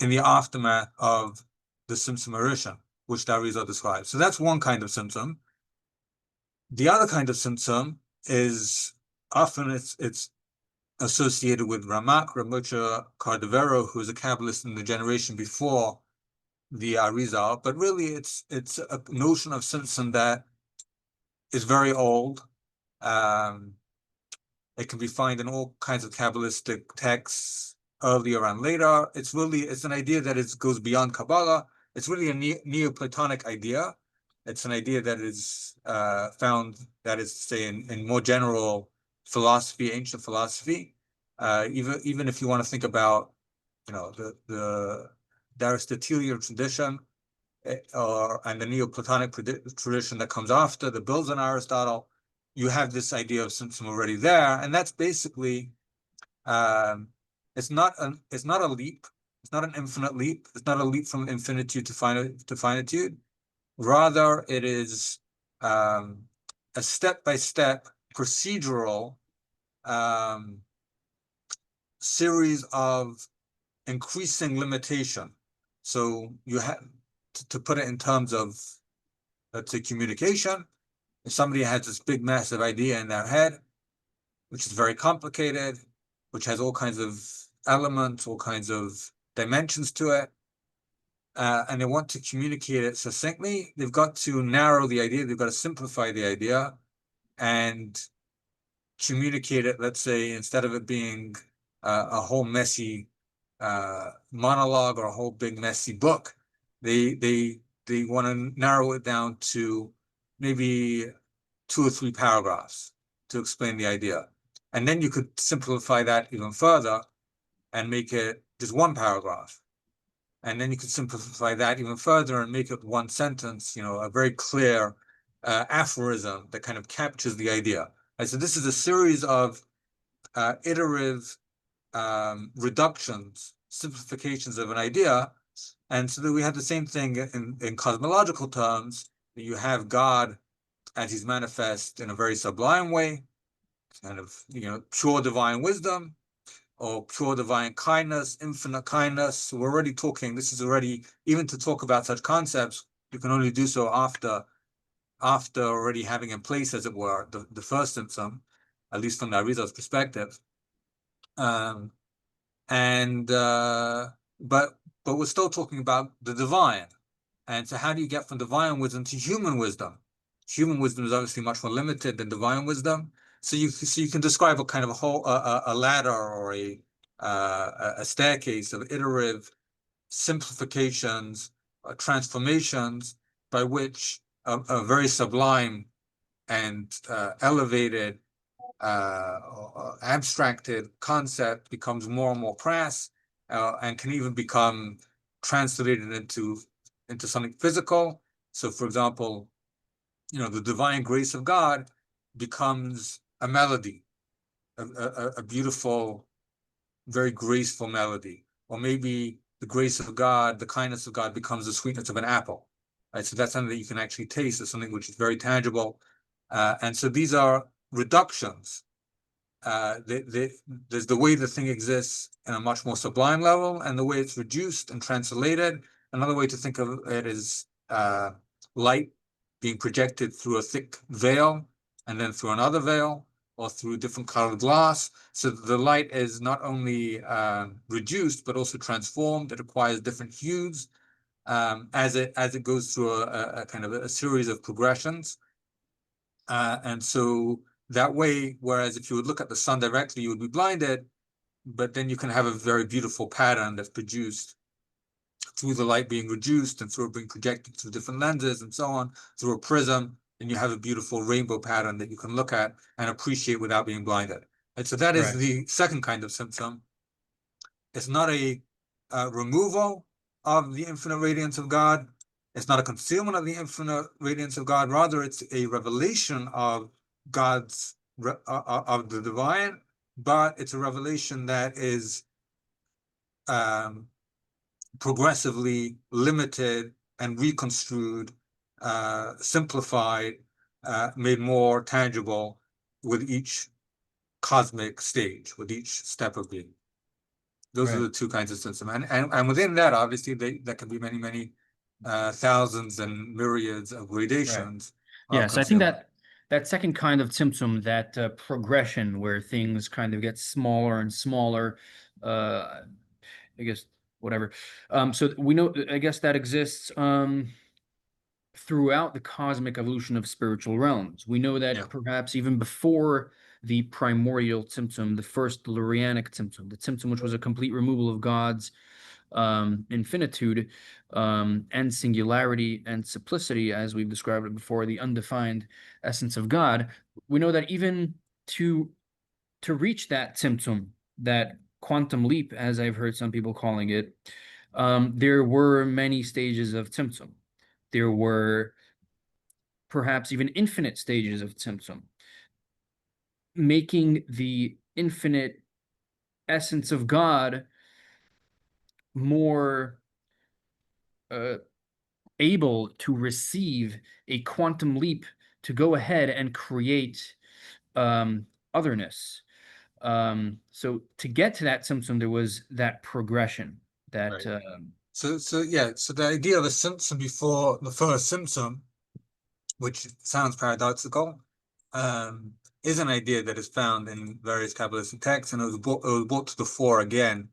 in the aftermath of the Tzimtzum Arishan, which the Arizal describes. So that's one kind of Tzimtzum. The other kind of Tzimtzum is often it's associated with Ramak, Ramosha Cardavero, who is a Kabbalist in the generation before the Arizal, but really it's a notion of Tzimtzum that is very old. It can be found in all kinds of Kabbalistic texts, earlier and later. It's an idea that goes beyond Kabbalah. It's really a Neoplatonic idea. It's an idea that is found, that is to say, in more general philosophy, ancient philosophy. Even if you want to think about, the Aristotelian tradition, and the Neoplatonic tradition that comes after, that builds on Aristotle, you have this idea of Tzimtzum already there, and that's basically, it's not a leap, it's not an infinite leap, it's not a leap from infinitude to finitude. Rather, it is a step-by-step procedural series of increasing limitation. So you have to put it in terms of, let's say, communication. If somebody has this big, massive idea in their head, which is very complicated, which has all kinds of elements, all kinds of dimensions to it, and they want to communicate it succinctly, they've got to narrow the idea, they've got to simplify the idea and communicate it, let's say, instead of it being a whole messy monologue or a whole big messy book, they want to narrow it down to maybe 2 or 3 paragraphs to explain the idea. And then you could simplify that even further and make it just 1 paragraph. And then you could simplify that even further and make it 1 sentence, a very clear aphorism that kind of captures the idea. Right? So this is a series of iterative reductions, simplifications of an idea. And so that we have the same thing in cosmological terms. You have God as he's manifest in a very sublime way, kind of, pure divine wisdom, or pure divine kindness, infinite kindness. So we're already talking, this is already, even to talk about such concepts, you can only do so after already having in place, as it were, the first Tzimtzum, at least from the Arizal's perspective. But we're still talking about the divine. And so how do you get from divine wisdom to human wisdom? Human wisdom is obviously much more limited than divine wisdom. So you can describe a kind of a ladder or a staircase of iterative simplifications, transformations, by which a very sublime and elevated, abstracted concept becomes more and more crass, and can even become translated into something physical. So, for example, the divine grace of God becomes a melody, a beautiful, very graceful melody. Or maybe the grace of God, the kindness of God becomes the sweetness of an apple. Right? So that's something that you can actually taste. It's something which is very tangible. And so these are reductions. There's the way the thing exists in a much more sublime level, and the way it's reduced and translated. Another way to think of it is light being projected through a thick veil, and then through another veil, or through different colored glass. So the light is not only reduced, but also transformed. It acquires different hues as it goes through a kind of a series of progressions. And so that way, whereas if you would look at the sun directly, you would be blinded, but then you can have a very beautiful pattern that's produced through the light being reduced and through it being projected through different lenses and so on, through a prism, and you have a beautiful rainbow pattern that you can look at and appreciate without being blinded. And so that is Right. the second kind of Tzimtzum. It's not a removal of the infinite radiance of God. It's not a concealment of the infinite radiance of God. Rather, it's a revelation of God's of the divine, but it's a revelation that is progressively limited and reconstrued, simplified, made more tangible with each cosmic stage, with each step of being. Those are Right. the two kinds of Tzimtzum. And within that, obviously, there can be many, many thousands and myriads of Right. gradations of Yeah, so I think concealment. that second kind of Tzimtzum, that progression where things kind of get smaller and smaller, I guess whatever. So we know, I guess that exists throughout the cosmic evolution of spiritual realms. We know that Yeah. perhaps even before the primordial Tzimtzum, the first Lurianic Tzimtzum, the Tzimtzum which was a complete removal of God's infinitude and singularity and simplicity, as we've described it before, the undefined essence of God. We know that even to reach that Tzimtzum, that quantum leap, as I've heard some people calling it, there were many stages of Tzimtzum. There were perhaps even infinite stages of Tzimtzum, making the infinite essence of God more able to receive a quantum leap to go ahead and create otherness. So to get to that Tzimtzum, there was that progression, that Right. So the idea of a Tzimtzum before the first Tzimtzum, which sounds paradoxical, is an idea that is found in various Kabbalistic texts, and it was brought to the fore again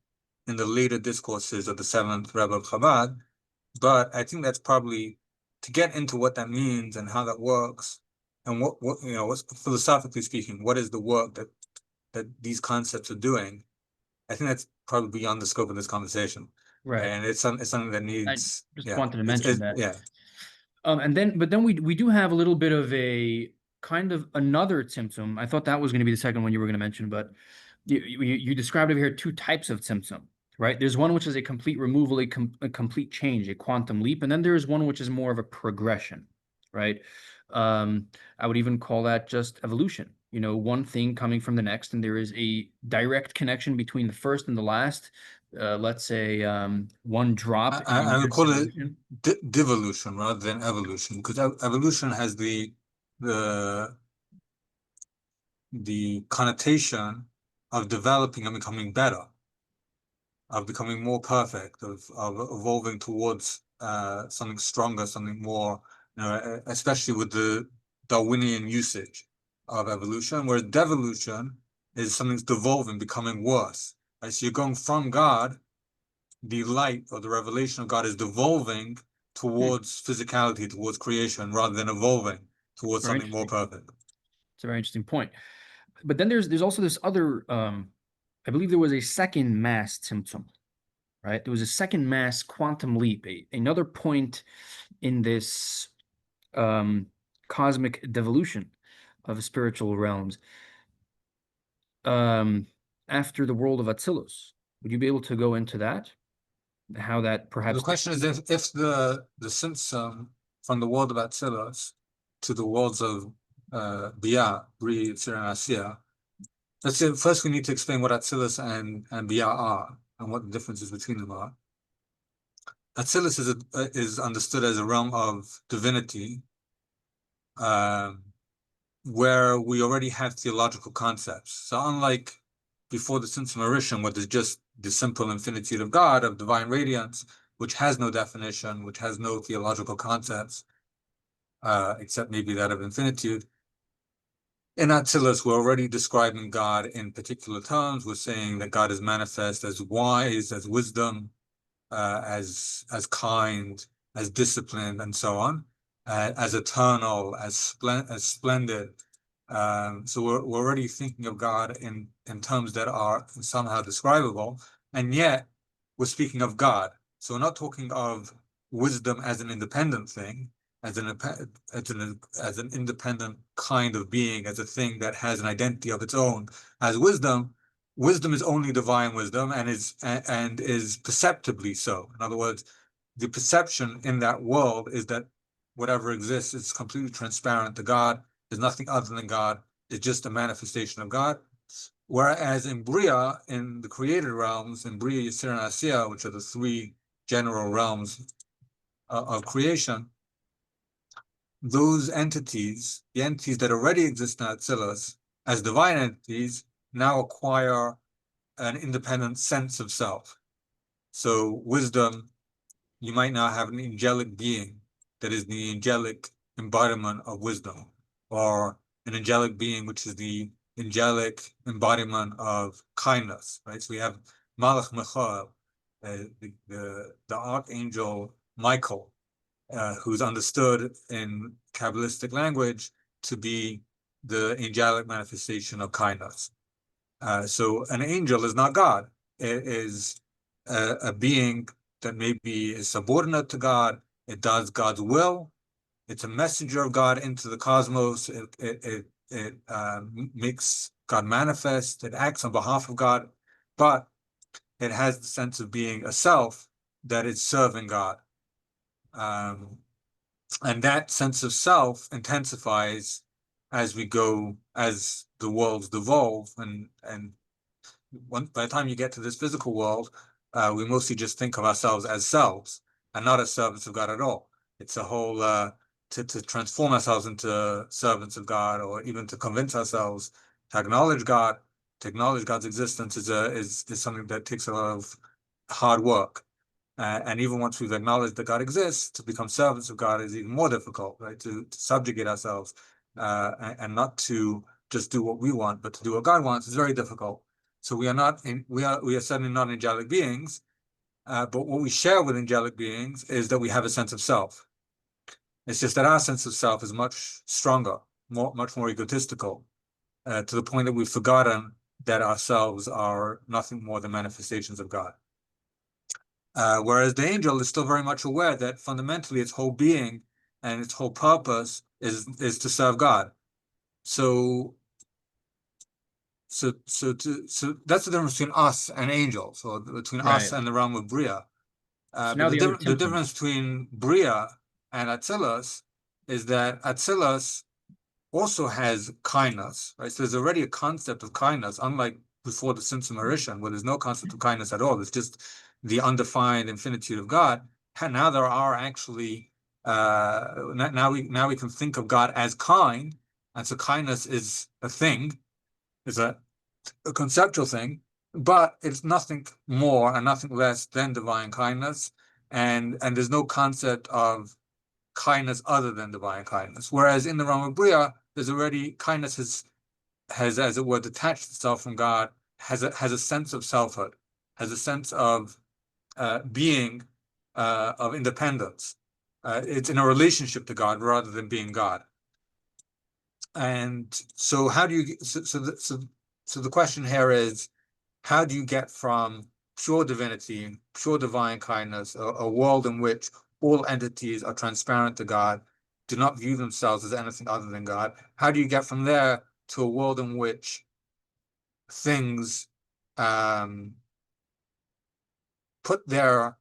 in the later discourses of the seventh Rebbe of Chabad. But I think that's probably, to get into what that means and how that works, and what's philosophically speaking, what is the work that these concepts are doing. I think that's probably beyond the scope of this conversation, right. and it's something that I needs, just yeah, wanted to mention that. yeah. And then, but then we do have a little bit of a kind of another Tzimtzum. I thought that was going to be the second one you were going to mention, but you described over here two types of Tzimtzum, right? There's one which is a complete removal, a complete change, a quantum leap, and then there's one which is more of a progression, right? I would even call that just evolution. One thing coming from the next, and there is a direct connection between the first and the last. Let's say one drop in I would mass call it evolution. devolution rather than evolution, because evolution has the the connotation of developing and becoming better, of becoming more perfect, of evolving towards something stronger, something more, especially with the Darwinian usage of evolution, whereas devolution is something's devolving, becoming worse. Right? So you're going from God, the light or the revelation of God is devolving Hmm, towards physicality, towards creation, rather than evolving towards very something more interesting. perfect. It's a very interesting point. But then there's also this other I believe there was a second mass Tzimtzum, right? There was a second mass quantum leap, another point in this cosmic devolution of spiritual realms after the world of Atzilus. Would you be able to go into that? How that The perhaps question is if the Tzimtzum from the world of Atzilus to the worlds of Bia, Bri, Yetzirah, and Asiya, let's say first we need to explain what Atzilus and Bia are and what the differences between them are. Atzilus is understood as a realm of divinity, where we already have theological concepts. So unlike before the Tzimtzum, where there's just the simple infinitude of God, of divine radiance, which has no definition, which has no theological concepts, except maybe that of infinitude. In Atzilus, we're already describing God in particular terms. We're saying that God is manifest as wise, as wisdom, as kind, as disciplined, and so on, as eternal, as splendid. So we're already thinking of God in terms that are somehow describable, and yet we're speaking of God. So we're not talking of wisdom as an independent thing, as an independent kind of being, as a thing that has an identity of its own. As wisdom is only divine wisdom and is perceptibly so. In other words, the perception in that world is that whatever exists is completely transparent to God. There's nothing other than God. It's just a manifestation of God. Whereas in Bria, in the created realms, in Bria, Yetzirah, and Asiya, which are the three general realms of creation, those entities, the entities that already exist in Atzilus as divine entities, now acquire an independent sense of self. So wisdom, you might now have an angelic being that is the angelic embodiment of wisdom, or an angelic being which is the angelic embodiment of kindness, right? So we have Malach Michael, the archangel Michael, who's understood in Kabbalistic language to be the angelic manifestation of kindness. So an angel is not God. It is a being that maybe is subordinate to God. It does God's will. It's a messenger of God into the cosmos. It makes God manifest. It acts on behalf of God, but it has the sense of being a self that is serving God. And that sense of self intensifies as we go, as the worlds devolve, and by the time you get to this physical world, we mostly just think of ourselves as selves and not as servants of God at all. It's a whole to transform ourselves into servants of God, or even to convince ourselves to acknowledge God, to acknowledge God's existence is something that takes a lot of hard work. And even once we've acknowledged that God exists, to become servants of God is even more difficult, right? To subjugate ourselves and not to just do what we want, but to do what God wants is very difficult. So we are certainly not angelic beings, but what we share with angelic beings is that we have a sense of self. It's just that our sense of self is much stronger, much more egotistical, to the point that we've forgotten that ourselves are nothing more than manifestations of God. Whereas the angel is still very much aware that fundamentally its whole being and its whole purpose is to serve God. So that's the difference between us and angels, or between us and the realm of Bria. So now the difference between Bria and Atzilus is that Atzilus also has kindness, right? So there's already a concept of kindness, unlike before the Tzimtzum, where there's no concept of kindness at all. It's just the undefined infinitude of God. And now there are actually now we can think of God as kind, and so kindness is a thing, is a conceptual thing, but it's nothing more and nothing less than divine kindness, and there's no concept of kindness other than divine kindness. Whereas in the realm of Bria, there's already kindness has as it were detached itself from God, has a sense of selfhood, has a sense of being, of independence. It's in a relationship to God rather than being God. And so how do you so the question here is, how do you get from pure divinity, pure divine kindness, a world in which all entities are transparent to God, do not view themselves as anything other than God? How do you get from there to a world in which things put their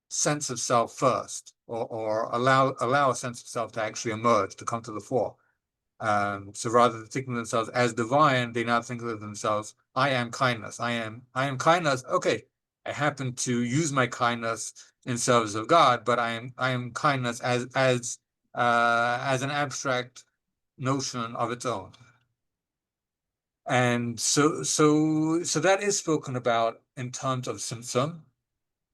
sense of self first, or allow a sense of self to actually emerge, to come to the fore. So rather than thinking of themselves as divine, they now think of themselves, I am kindness. I am kindness. Okay, I happen to use my kindness in service of God, but I am kindness as an abstract notion of its own. And so that is spoken about in terms of Tzimtzum.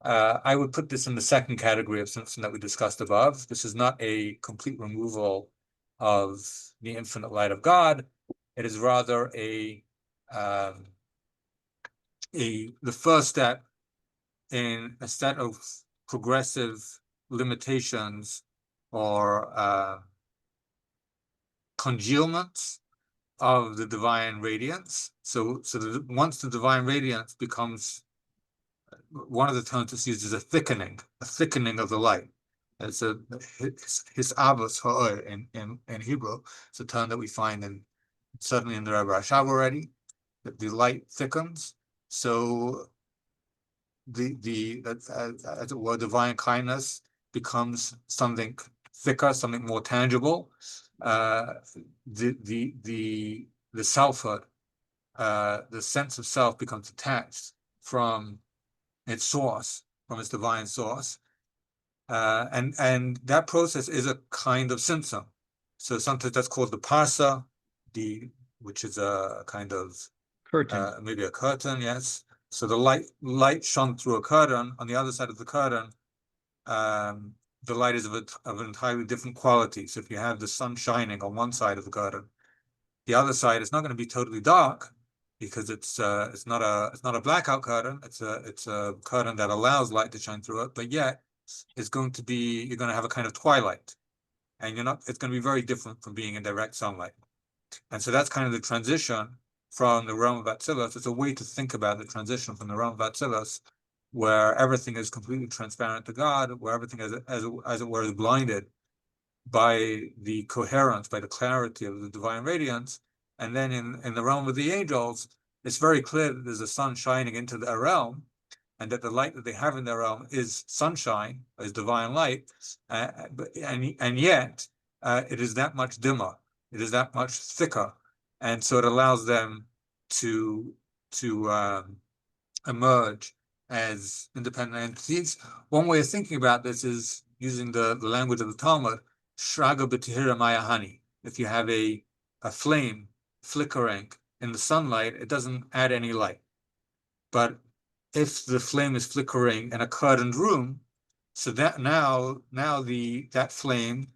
I would put this in the second category of Tzimtzum that we discussed above. This is not a complete removal of the infinite light of God. It is rather the first step in a set of progressive limitations or congealments of the divine radiance. So once the divine radiance becomes, one of the terms that's used is a thickening of the light. It's a hisavos ha'or in Hebrew. It's a term that we find certainly in the Rebbe Rashab already, that the light thickens. So as it were, divine kindness becomes something thicker, something more tangible. The selfhood, the sense of self becomes detached from its source, from its divine source. And that process is a kind of Tzimtzum. So sometimes that's called the parsa, which is a kind of Curtain. maybe a curtain, yes. So the light shone through a curtain. On the other side of the curtain, the light is of an entirely different quality. So if you have the sun shining on one side of the curtain, the other side is not going to be totally dark, because it's not a blackout curtain. It's a curtain that allows light to shine through it, but yet you're going to have a kind of twilight, and it's going to be very different from being in direct sunlight. And so that's kind of the transition from the realm of Atzilus. It's a way to think about the transition from the realm of Atzilus, where everything is completely transparent to God, where everything as it were is blinded by the coherence, by the clarity of the divine radiance. And then in the realm of the angels, it's very clear that there's a sun shining into their realm, and that the light that they have in their realm is sunshine, is divine light, and yet it is that much dimmer, it is that much thicker, and so it allows them to emerge as independent entities. One way of thinking about this is using the language of the Talmud, shraga b'tihira mayahani. If you have a flame flickering in the sunlight, it doesn't add any light. But if the flame is flickering in a curtained room, so that now that flame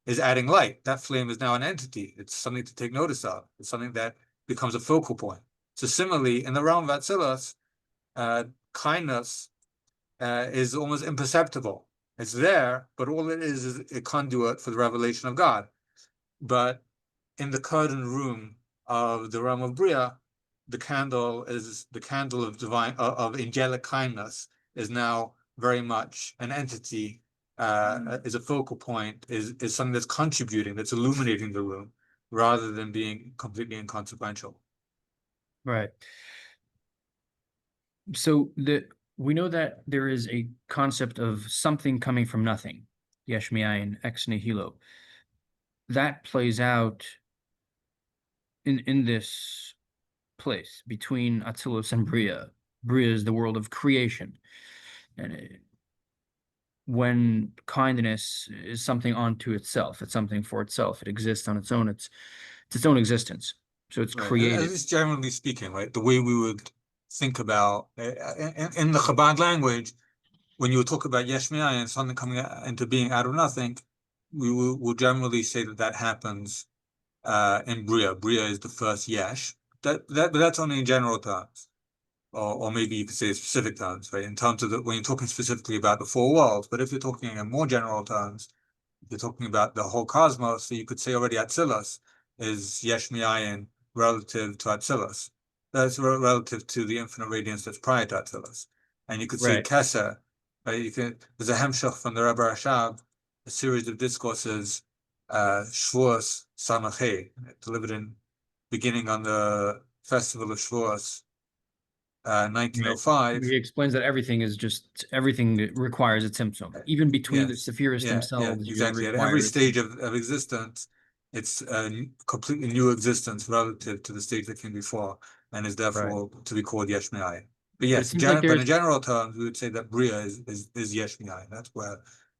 is adding light. That flame is now an entity. It's something to take notice of. It's something that becomes a focal point. So similarly, in the realm of Atzilus, kindness is almost imperceptible. It's there, but all it is a conduit for the revelation of God. But in the curtained room of the realm of Bria, the candle of divine, of angelic kindness, is now very much an entity, is a focal point, is something that's contributing, that's illuminating the room, rather than being completely inconsequential. Right. So we know that there is a concept of something coming from nothing, yesh me'ayin, ex nihilo. That plays out in this place between Atzilus and Bria. Bria is the world of creation, and when kindness is something unto itself, it's something for itself. It exists on its own. It's its own existence. So it's Right. created. At least generally speaking, right? The way we would think about in the Chabad language, when you would talk about yesh me'ayin, something coming into being out of nothing, we will generally say that happens in Bria. Bria is the first yesh. But that's only in general terms, or maybe you could say specific terms, right? In terms of when you're talking specifically about the four worlds. But if you're talking in more general terms, you're talking about the whole cosmos. So you could say already Atzilus is yesh me'ayin relative to Atzilus. That's relative to the infinite radiance that's prior to Atzilus. And you could say Right. Keser, right? There's a hemshach from the Rebbe Rashab, a series of discourses, Shavuos Samachay, delivered beginning on the festival of Shavuos, 1905. He explains that everything requires a tzimtzum. Even between the Yes, Sephiros yeah, themselves, you exactly. At every require stage of existence, it's a completely new existence relative to the state that came before, and is therefore to be called yesh me'ayin. But But it yes, seems like but in there's general terms, we would say that Bria is yesh me'ayin. That's where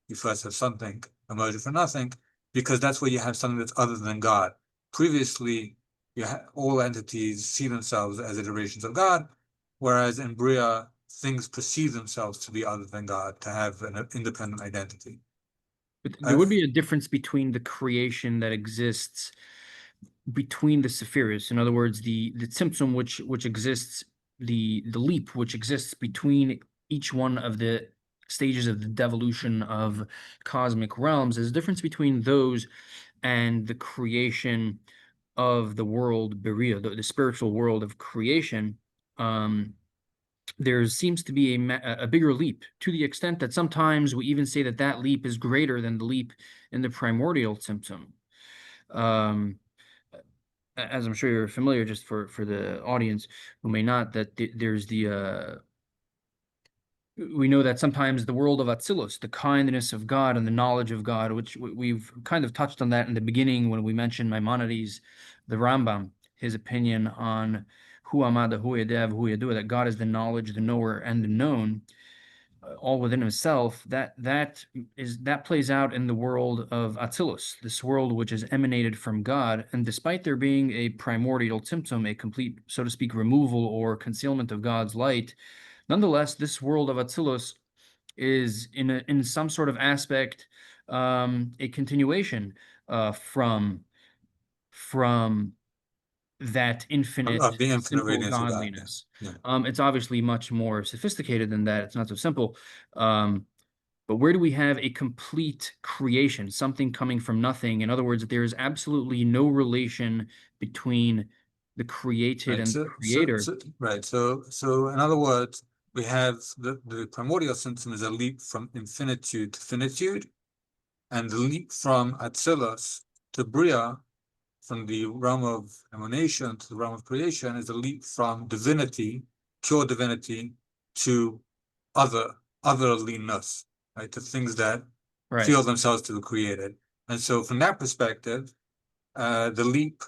you first have something emerging from nothing, because that's where you have something that's other than God. Previously, all entities see themselves as iterations of God, whereas in Bria, things perceive themselves to be other than God, to have an independent identity. But there would be a difference between the creation that exists between the Sephiros. In other words, the Tzimtzum which exists, the leap which exists between each one of the stages of the devolution of cosmic realms. There's a difference between those and the creation of the world, Berea, the spiritual world of creation. There seems to be a bigger leap, to the extent that sometimes we even say that that leap is greater than the leap in the primordial Tzimtzum. As I'm sure you're familiar, just for the audience who may not, that there's we know that sometimes the world of Atzilus, the kindness of God and the knowledge of God, which we've kind of touched on that in the beginning when we mentioned Maimonides, the Rambam, his opinion on Hu Amada, Hu Yadev, Hu Yadua, that God is the knowledge, the knower, and the known, all within himself. That plays out in the world of Atzilus, this world which is emanated from God. And despite there being a primordial Tzimtzum, a complete, so to speak, removal or concealment of God's light, nonetheless, this world of Atzilus is in some sort of aspect a continuation from that infinite, of the infinite simple radiance of God. godliness. Yeah. It's obviously much more sophisticated than that. It's not so simple. But where do we have a complete creation, something coming from nothing? In other words, there is absolutely no relation between the created and the creator. Right. So in other words, we have the primordial Tzimtzum is a leap from infinitude to finitude, and the leap from Atzilus to Bria, from the realm of emanation to the realm of creation, is a leap from divinity, pure divinity, to otherliness, right? To things that feel themselves to be created. And so from that perspective, the leap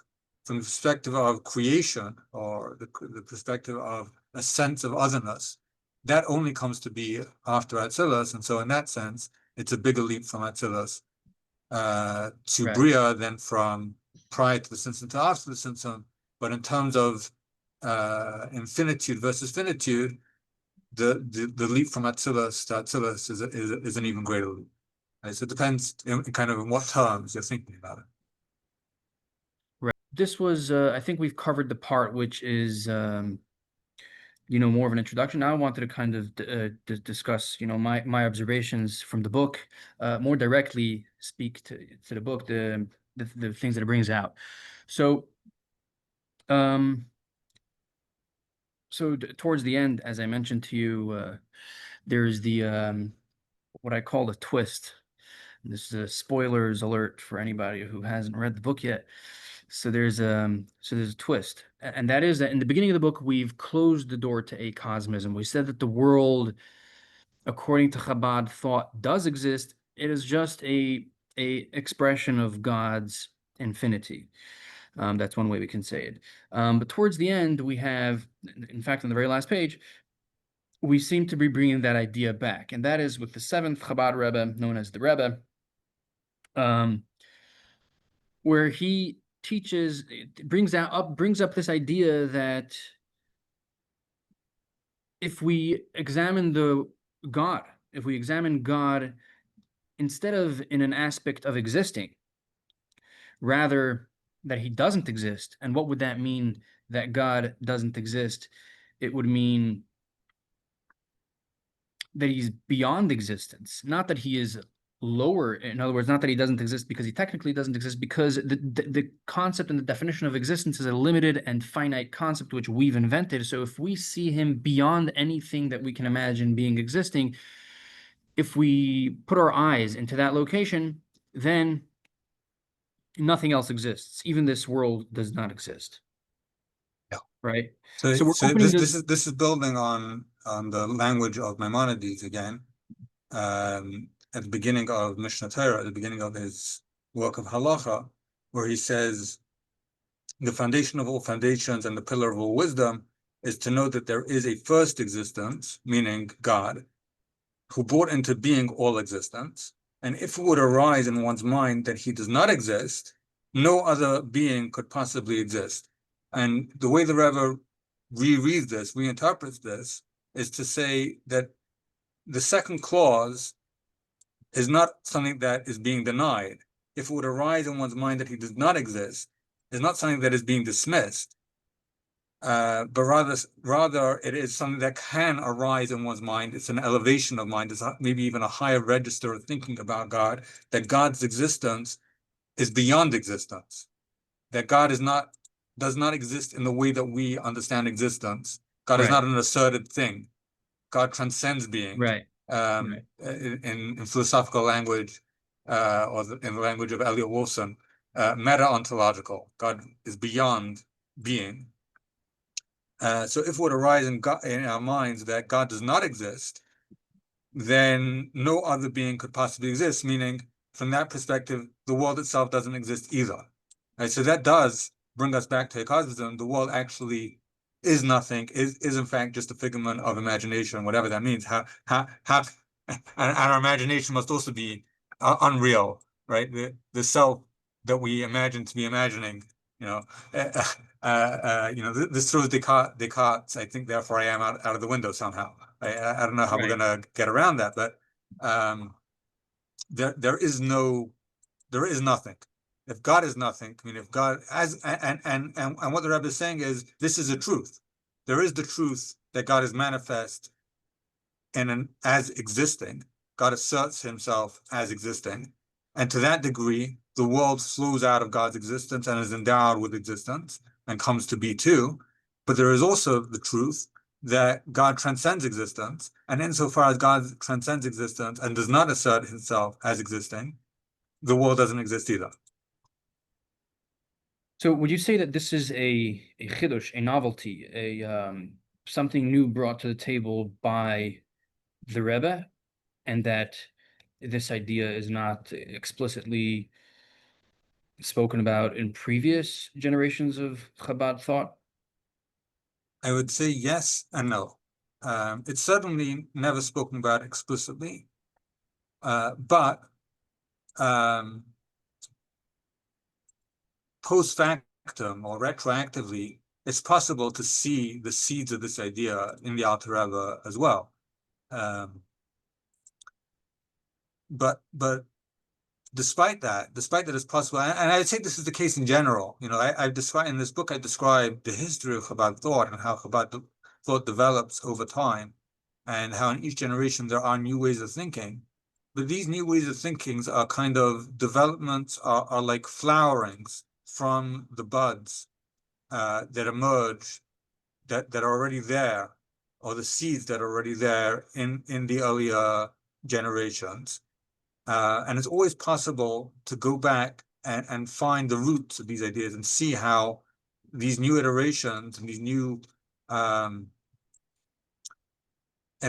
from the perspective of creation, or the perspective of a sense of otherness, that only comes to be after Atzilus. And so in that sense, it's a bigger leap from Atzilus to Bria than from prior to the Tzimtzum to after the Tzimtzum. But in terms of infinitude versus finitude, the leap from Atzilus to Atzilus is an even greater leap. Right? So it depends in kind of in what terms you're thinking about it. Right. This was, I think we've covered the part which is, more of an introduction. Now I wanted to kind of discuss, my observations from the book, more directly speak to the book, the things that it brings out. So, towards the end, as I mentioned to you, there's the what I call the twist. This is a spoilers alert for anybody who hasn't read the book yet. So there's a twist, and that is that in the beginning of the book we've closed the door to acosmism. We said that the world, according to Chabad thought, does exist. It is just a expression of God's infinity. That's one way we can say it. But towards the end, we have, in fact, on the very last page, we seem to be bringing that idea back, and that is with the seventh Chabad Rebbe, known as the Rebbe, where he teaches, brings up this idea that if we examine if we examine God instead of in an aspect of existing, rather that he doesn't exist. And what would that mean, that God doesn't exist? It would mean that he's beyond existence, not that he is lower. In other words, not that he doesn't exist because he technically doesn't exist, because the concept and the definition of existence is a limited and finite concept which we've invented. So if we see him beyond anything that we can imagine being existing, if we put our eyes into that location, then nothing else exists. Even this world does not exist. Yeah. right? So, So we're so opening this is building on the language of Maimonides again. At the beginning of Mishnah Torah, at the beginning of his work of Halacha, where he says, the foundation of all foundations and the pillar of all wisdom is to know that there is a first existence, meaning God, who brought into being all existence. And if it would arise in one's mind that he does not exist, no other being could possibly exist. And the way the Rebbe rereads this, reinterprets this, is to say that the second clause is not something that is being denied. If it would arise in one's mind that he does not exist, is not something that is being dismissed, but rather it is something that can arise in one's mind. It's an elevation of mind. It's maybe even a higher register of thinking about God, that God's existence is beyond existence, that God does not exist in the way that we understand existence. God is right, not an asserted thing. God transcends being. right, right, In philosophical language, in the language of Elliot Wolfson, meta-ontological. God is beyond being. So if it would arise in our minds that God does not exist, then no other being could possibly exist, meaning from that perspective, the world itself doesn't exist either. Right? So that does bring us back to Acosmism. The world actually is nothing, is in fact just a figment of imagination, whatever that means. And our imagination must also be unreal, right? The self that we imagine to be imagining, you know, this throws Descartes, I think, therefore I am out of the window somehow. I don't know how we're right. going to get around that, but there is nothing. If God is nothing, I mean, if God and what the Rebbe is saying is this is a truth. There is the truth that God is manifest as existing. God asserts himself as existing, and to that degree, the world flows out of God's existence and is endowed with existence and comes to be too. But there is also the truth that God transcends existence, and insofar as God transcends existence and does not assert himself as existing, the world doesn't exist either. So would you say that this is a chidush, a novelty, something new brought to the table by the Rebbe, and that this idea is not explicitly spoken about in previous generations of Chabad thought? I would say yes and no. It's certainly never spoken about explicitly, but post factum or retroactively, it's possible to see the seeds of this idea in the Alter Rebbe as well. But despite that it's possible, and I'd say this is the case in general. You know, I've described in this book, I described the history of Chabad thought and how Chabad thought develops over time, and how in each generation there are new ways of thinking. But these new ways of thinking are kind of developments, are like flowerings from the buds that emerge, that are already there, or the seeds that are already there in the earlier generations. And it's always possible to go back and find the roots of these ideas and see how these new iterations and these new, in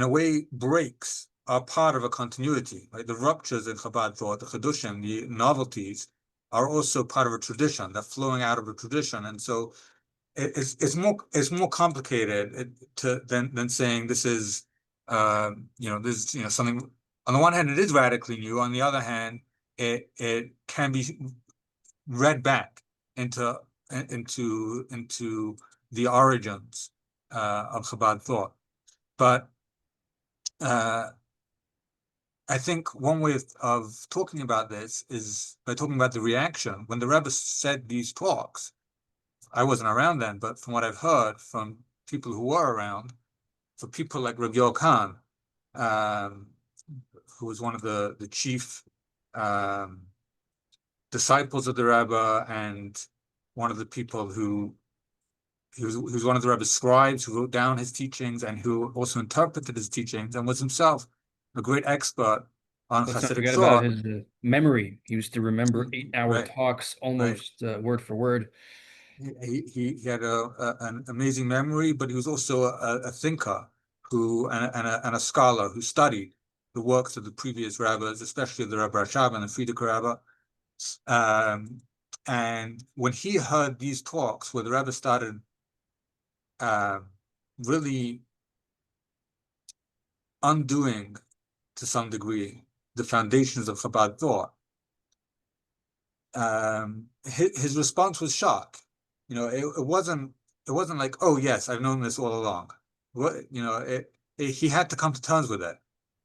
a way, breaks are part of a continuity. Right? The ruptures in Chabad thought, the Chidushim, the novelties, are also part of a tradition. They're flowing out of a tradition, and so it's more complicated than saying this is something. On the one hand, it is radically new. On the other hand, it can be read back into the origins of Chabad thought. But I think one way of talking about this is by talking about the reaction. When the Rebbe said these talks, I wasn't around then, but from what I've heard from people who were around, for people like Rabbi Yoel Khan, who was one of the chief disciples of the Rebbe, and one of the people who he was one of the Rebbe's scribes who wrote down his teachings and who also interpreted his teachings, and was himself a great expert on Let's not Hasidic forget about thought. his memory. He used to remember 8-hour Right, talks right. almost word for word. he had an amazing memory, but he was also a thinker and a scholar who studied the works of the previous rabbis, especially the Rabbi Rashab and the Frierdiker Rabbi. And when he heard these talks where the Rebbe started really undoing, to some degree, the foundations of Chabad thought, his response was shock. It wasn't like, oh yes, I've known this all along. He had to come to terms with it.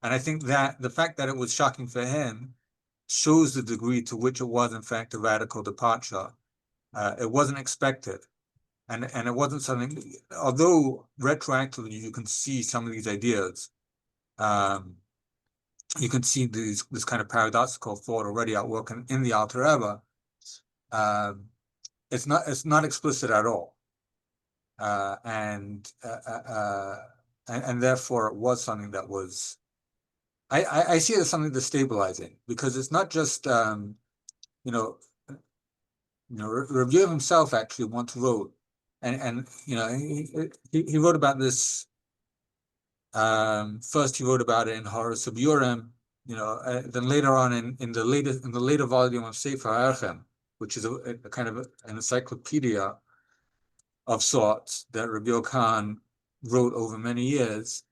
And I think that the fact that it was shocking for him shows the degree to which it was, in fact, a radical departure. It wasn't expected. And it wasn't something, although retroactively you can see some of these ideas, you can see this kind of paradoxical thought already at work in the Alter Rebbe. It's not explicit at all, and therefore it was something that was. I see it as something that's stabilizing, because it's not just Rabbi Eli himself actually once wrote, and he wrote about this. First he wrote about it in Horace Aburim, then later on in the later volume of Sefer Archem, which is a kind of an encyclopedia of sorts that Rabbi Yochanan wrote over many years.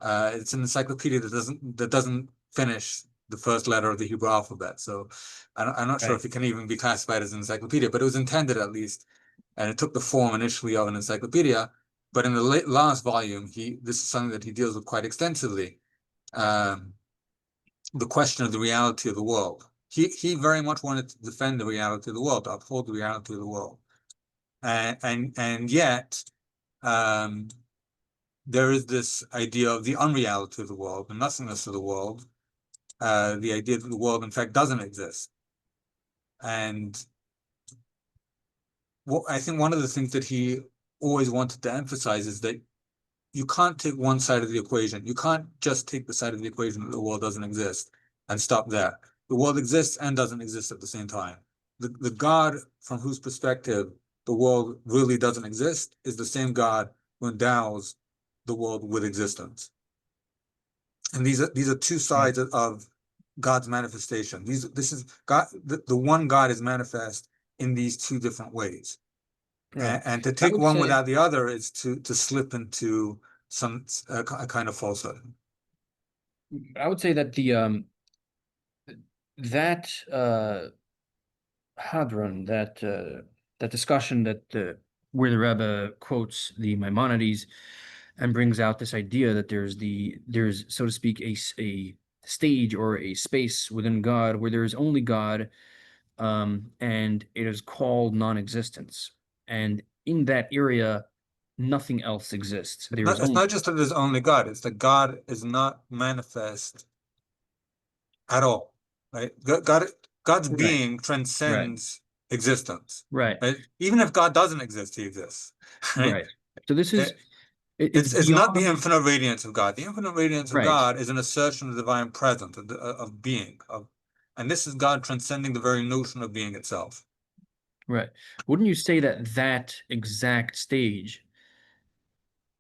It's an encyclopedia that doesn't finish the first letter of the Hebrew alphabet. So I'm not sure if it can even be classified as an encyclopedia, but it was intended at least, and it took the form initially of an encyclopedia. But in the last volume, this is something that he deals with quite extensively. The question of the reality of the world. He very much wanted to defend the reality of the world, to uphold the reality of the world. And yet, there is this idea of the unreality of the world, the nothingness of the world, the idea that the world, in fact, doesn't exist. And I think one of the things that he always wanted to emphasize is that you can't take one side of the equation. You can't just take the side of the equation that the world doesn't exist and stop there. The world exists and doesn't exist at the same time. The God from whose perspective the world really doesn't exist is the same God who endows the world with existence. And these are two sides of God's manifestation. This is God. The one God is manifest in these two different ways. And to take one without the other is to slip into some a kind of falsehood. I would say that that hadron, that discussion that where the Rebbe quotes the Maimonides and brings out this idea that there's so to speak a stage or a space within God where there is only God, and it is called non-existence, and in that area nothing else exists. It's not just that there's only God, it's that God is not manifest at all, right? God's being transcends existence, right? Even if God doesn't exist, he exists, Right. So this is it's not the infinite radiance of God. The infinite radiance of God is an assertion of the divine presence, of being, and this is God transcending the very notion of being itself. Right. Wouldn't you say that exact stage,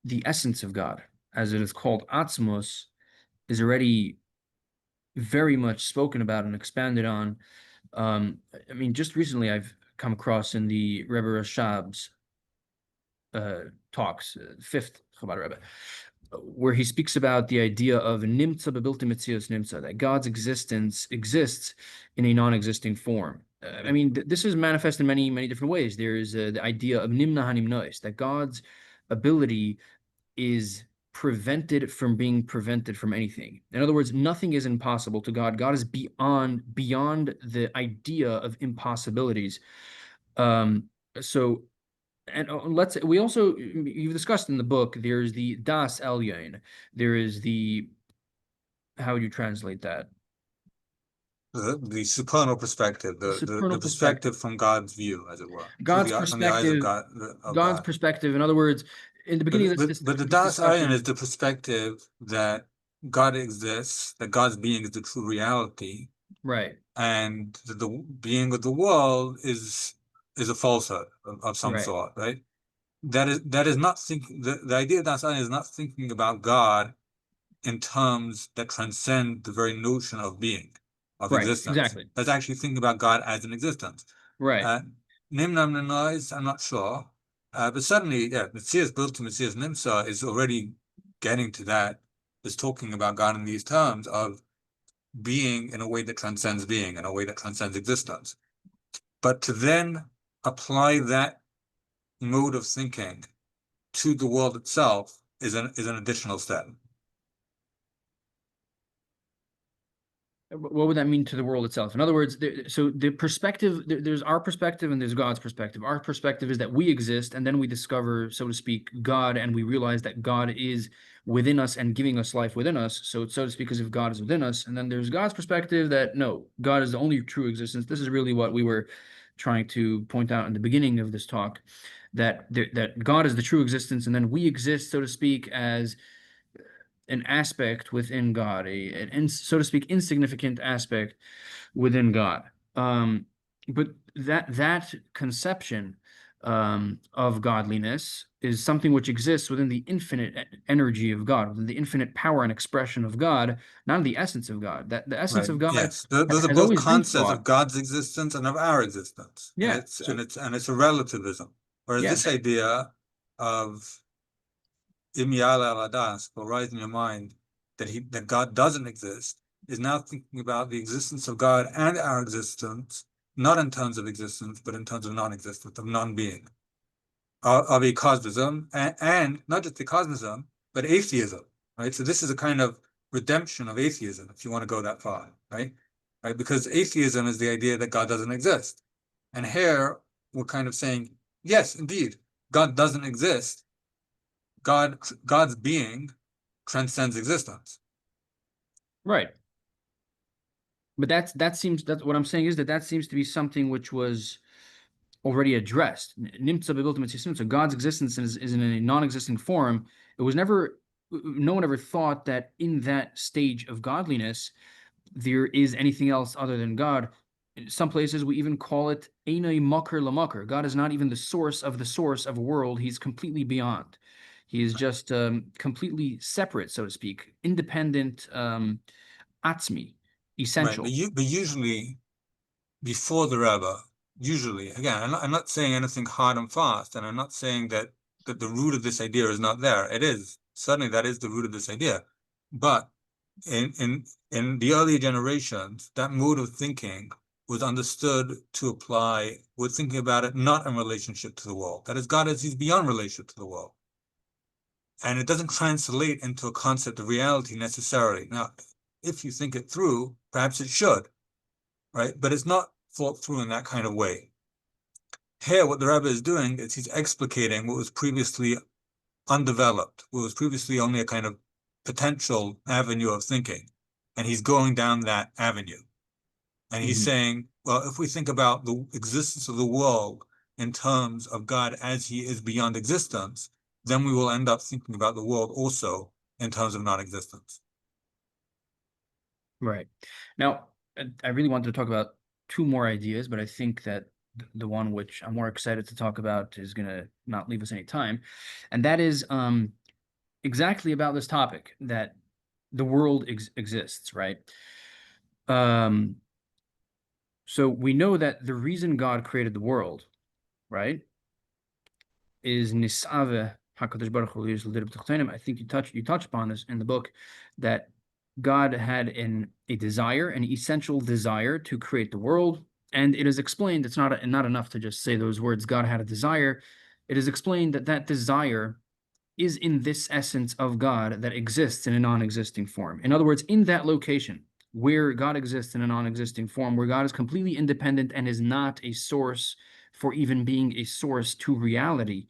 the essence of God, as it is called Atmos, is already very much spoken about and expanded on? I mean, just recently I've come across in the Rebbe Rashab's talks, fifth Chabad Rebbe, where he speaks about the idea of nimtza bebilti mitzios nimtza, that God's existence exists in a non-existing form. I mean, this is manifest in many, many different ways. There is the idea of nimna hanimnois, that God's ability is prevented from being prevented from anything. In other words, nothing is impossible to God. God is beyond the idea of impossibilities. So, and we also, you've discussed in the book, there's the Das Elyon. There is the, how would you translate that? The supernal perspective, the perspective from God's view, as it were. God's from perspective, the eyes of God, God's perspective. In other words, in the beginning but the Das Elyon is the perspective that God exists, that God's being is the true reality. Right. And the being of the world is is a falsehood of some Right. sort, right? That is not thinking the idea of Dasein is not thinking about God in terms that transcend the very notion of being, of Right. existence. Exactly. That's actually thinking about God as an existence. Right. Uh, Nimna Nimna I'm not sure. But certainly, yeah, Metzias built to Metzias Nimsa is already getting to that, is talking about God in these terms of being in a way that transcends being, in a way that transcends existence. But to then apply that mode of thinking to the world itself is an additional step. What would that mean to the world itself? In other words, so the perspective, there's our perspective and there's God's perspective. Our perspective is that we exist, and then we discover, so to speak, God, and we realize that God is within us and giving us life within us. So to speak, as if God is within us. And then there's God's perspective that no, God is the only true existence. This is really what we were trying to point out in the beginning of this talk, that that God is the true existence, and then we exist, so to speak, as an aspect within God, an, so to speak, insignificant aspect within God. But that conception of godliness is something which exists within the infinite energy of God, within the infinite power and expression of God, not the essence of God. That the essence Right. of God Yes. Those are has both always been concepts of thought. God's existence and of our existence. And Yeah. it's a relativism. Whereas Yeah. this idea of Im Ya'ala al Hadas, will rise in your mind that God doesn't exist, is now thinking about the existence of God and our existence, not in terms of existence, but in terms of non-existence, of non-being, of Acosmism, and not just Acosmism, but atheism, right? So this is a kind of redemption of atheism, if you want to go that far, right? Right? Because atheism is the idea that God doesn't exist. And here we're kind of saying, yes, indeed, God doesn't exist. God's being transcends existence. Right. But that seems, that's what I'm saying, is that seems to be something which was already addressed. Nimtza bebuilt mitzvah. So God's existence is in a non-existing form. It was never, no one ever thought that in that stage of godliness there is anything else other than God. In some places we even call it Einay Makar Lamakar. God is not even the source of a world. He's completely beyond. He is just completely separate, so to speak, independent, atzmi, Right. essential. But usually before the Rebbe, usually, again, I'm not saying anything hard and fast, and I'm not saying that the root of this idea is not there. It is. Certainly that is the root of this idea. But in the earlier generations, that mode of thinking was understood to apply, we're thinking about it not in relationship to the world. That is, God is he's beyond relationship to the world. And it doesn't translate into a concept of reality necessarily. Now, if you think it through, perhaps it should, right? But it's not thought through in that kind of way. Here, what the Rebbe is doing is he's explicating what was previously undeveloped, what was previously only a kind of potential avenue of thinking. And he's going down that avenue. And he's saying, well, if we think about the existence of the world in terms of God as he is beyond existence, then we will end up thinking about the world also in terms of non-existence. Right. Now, I really wanted to talk about two more ideas, but I think that the one which I'm more excited to talk about is going to not leave us any time. And that is exactly about this topic, that the world exists, right? Um, so we know that the reason God created the world, right, is Nisave HaKadosh Baruch Hu Yis L'Dirib T'chtonim. I think you touch upon this in the book, that God had a desire, an essential desire to create the world, and it is explained. It's not enough to just say those words. God had a desire. It is explained that that desire is in this essence of God that exists in a non-existing form. In other words, in that location where God exists in a non-existing form, where God is completely independent and is not a source for even being a source to reality,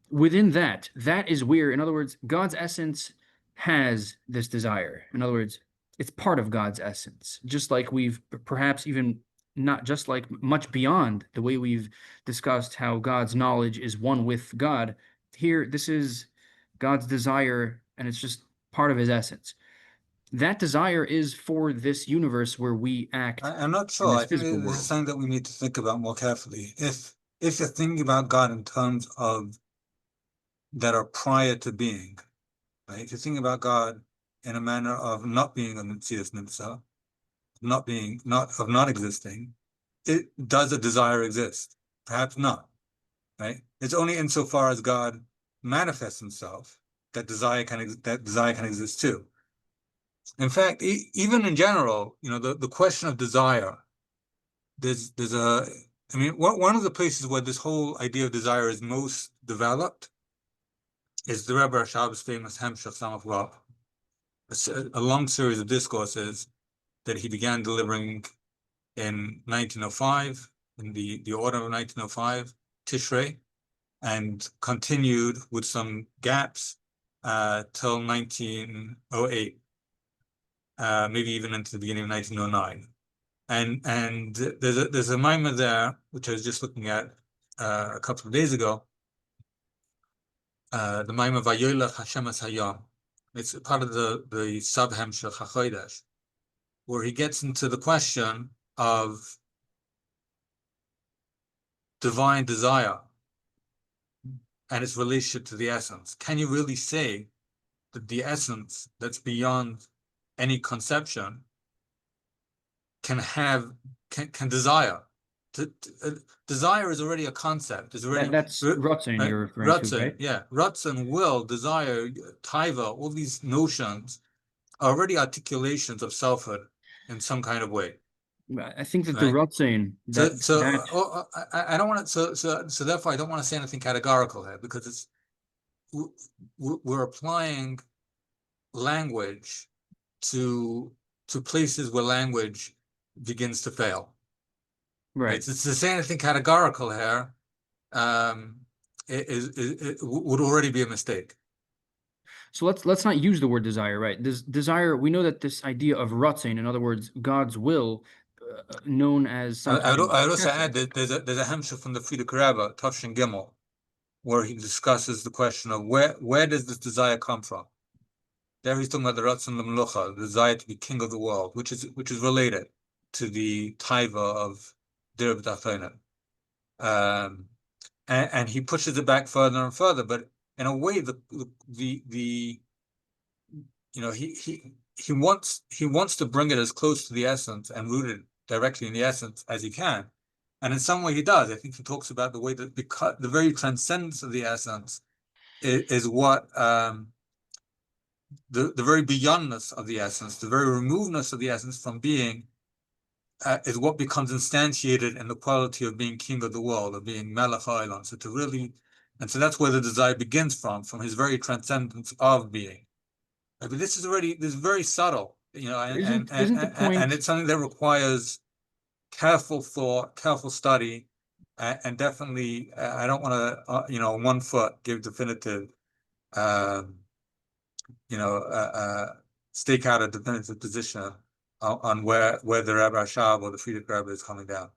within that is where, in other words, God's essence has this desire. In other words, it's part of God's essence, just like we've perhaps even not just like much beyond the way we've discussed how God's knowledge is one with God. Here, this is God's desire, and it's just part of his essence. that desire is for this universe where we act I'm not in sure. this I think physical this is world. something that we need to think about more carefully. If you're thinking about God in terms of that are prior to being, right? If you're thinking about God in a manner of not being a Metzias Nimsa, not existing, does a desire exist? Perhaps not, right? It's only insofar as God manifests himself that desire can exist too. In fact, even in general, the question of desire, there's a, I mean, one of the places where this whole idea of desire is most developed is the Rebbe Rashab's famous Hemshech Samach Vav, a long series of discourses that he began delivering in 1905, in the autumn of 1905, Tishrei, and continued with some gaps till 1908, maybe even into the beginning of 1909. And there's a mimer there, which I was just looking at a couple of days ago, the mimer Vayoylech Hashem Es Hayom. It's part of the sub-Hemshech HaChodesh, where he gets into the question of divine desire and its relationship to the essence. Can you really say that the essence that's beyond any conception can desire? Desire is already a concept. Is already That's Ratzon right? you're referring to, Ratzon, right? yeah, Ratzon, will, desire, taiva, all these notions are already articulations of selfhood in some kind of way, I think that the right? Ratzon I don't want to. So therefore, I don't want to say anything categorical here because we're applying language to places where language begins to fail. Right? right. To say anything categorical here it would already be a mistake. So let's not use the word desire, right? This desire, we know that this idea of Ratzon, in other words, God's will, known as I would sometimes also chesed. add that there's a hemshech from the Frierdiker Rebbe, Tafshin Gimel, where he discusses the question of where does this desire come from? There he's talking about the Ratzon L'Melucha, the desire to be king of the world, which is related to the taiva of Dir B'Tachtonim. And he pushes it back further and further, but in a way, he wants to bring it as close to the essence and root it directly in the essence as he can. And in some way he does. I think he talks about the way that because the very transcendence of the essence is what the very beyondness of the essence, the very removedness of the essence from being is what becomes instantiated in the quality of being king of the world, of being Melech HaOlam. So that's where the desire begins from his very transcendence of being. But this is very subtle, Isn't the and point? it's something that requires careful thought, careful study, and definitely I don't want to, 1 foot give definitive, stake out a definitive position on where the Rabbi Rashab or the Frierdiker Rebbe is coming down.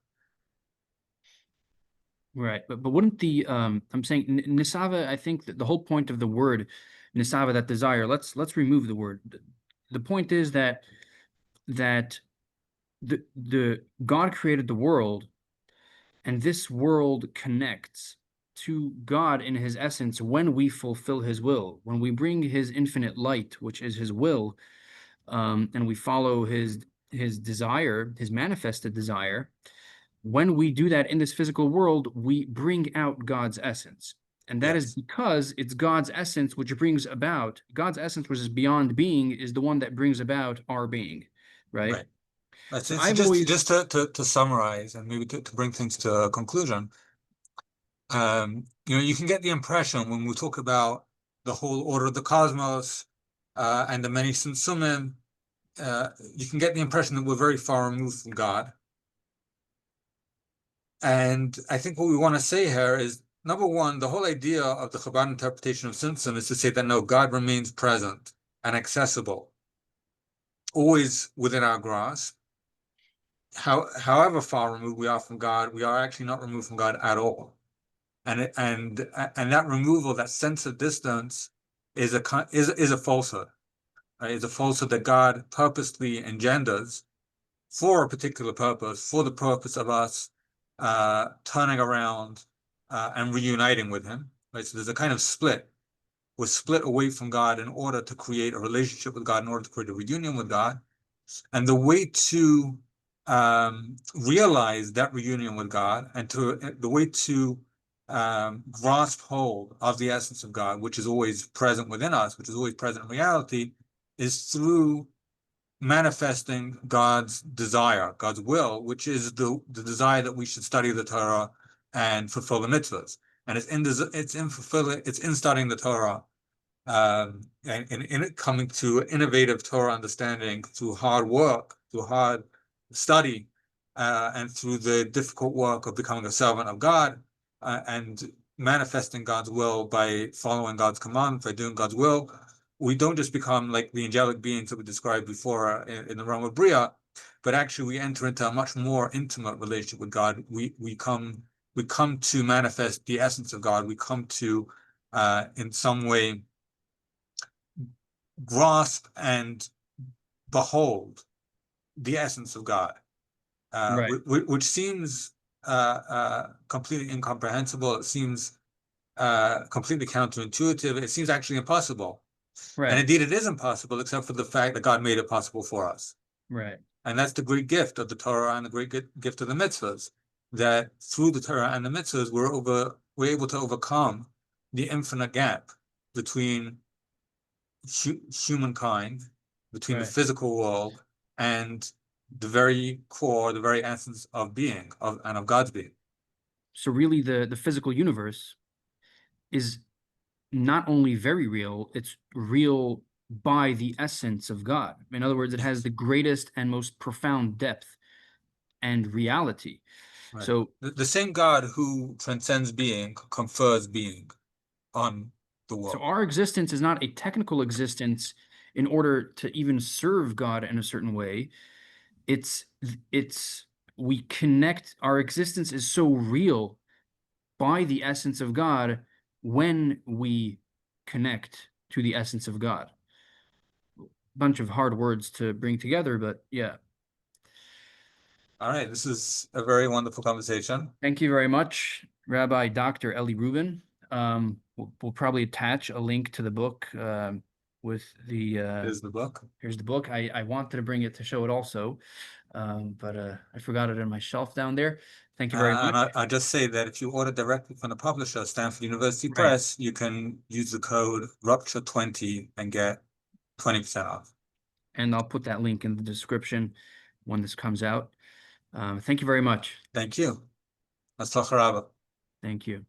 Right, but wouldn't the I'm saying nisava, I think that the whole point of the word nisava, that desire, let's remove the word. The point is that the God created the world, and this world connects to God in his essence when we fulfill his will, when we bring his infinite light, which is his will, and we follow his desire, his manifested desire. When we do that in this physical world, we bring out God's essence. And that is Yes. because it's God's essence which brings about, God's essence, which is beyond being, is the one that brings about our being, right? Right. So So I've just always, to summarize and maybe to bring things to a conclusion, you can get the impression when we talk about the whole order of the cosmos and the many Tzimtzumim, you can get the impression that we're very far removed from God. And I think what we want to say here is, number one, the whole idea of the Chabad interpretation of Tzimtzum is to say that no, God remains present and accessible, always within our grasp. However far removed we are from God, we are actually not removed from God at all. And that removal, that sense of distance, is a falsehood. is a falsehood that God purposely engenders for a particular purpose, for the purpose of us turning around and reuniting with him. Right? So there's a kind of split. We're split away from God in order to create a relationship with God, in order to create a reunion with God. And the way to realize that reunion with God, and the way to grasp hold of the essence of God, which is always present within us, which is always present in reality, is through manifesting God's desire, God's will, which is the desire that we should study the Torah and fulfill the mitzvahs. And it's in studying the Torah and in it coming to innovative Torah understanding through hard work, through hard study, and through the difficult work of becoming a servant of God and manifesting God's will by following God's command, by doing God's will. We don't just become like the angelic beings that we described before in the realm of Bria, but actually we enter into a much more intimate relationship with God. We come to manifest the essence of God. We come to in some way grasp and behold the essence of God, Right. which seems completely incomprehensible. It seems completely counterintuitive. It seems actually impossible. And Right. indeed, it is impossible, except for the fact that God made it possible for us. Right. And that's the great gift of the Torah and the great gift of the mitzvahs, that through the Torah and the mitzvahs, we're able to overcome the infinite gap between humankind, between the Right. physical world and the very core, the very essence of being, and of God's being. So really the physical universe is not only very real, it's real by the essence of God. In other words, it has the greatest and most profound depth and reality. Right. So The same God who transcends being confers being on the so world. our existence is not a technical existence in order to even serve God in a certain way. It's we connect, our existence is so real by the essence of God when we connect to the essence of God. Bunch of hard words to bring together, but yeah. All right, this is a very wonderful conversation. Thank you very much, Rabbi Dr. Eli Rubin. We'll probably attach a link to the book with the Here's the book. here's the book. I wanted to bring it to show it also, but I forgot it on my shelf down there. Thank you very And much. I'll just say that if you order directly from the publisher, Stanford University Right. Press, you can use the code Rupture20 and get 20% off. And I'll put that link in the description when this comes out. Thank you very much. Thank you. That's Rabbah. Thank you.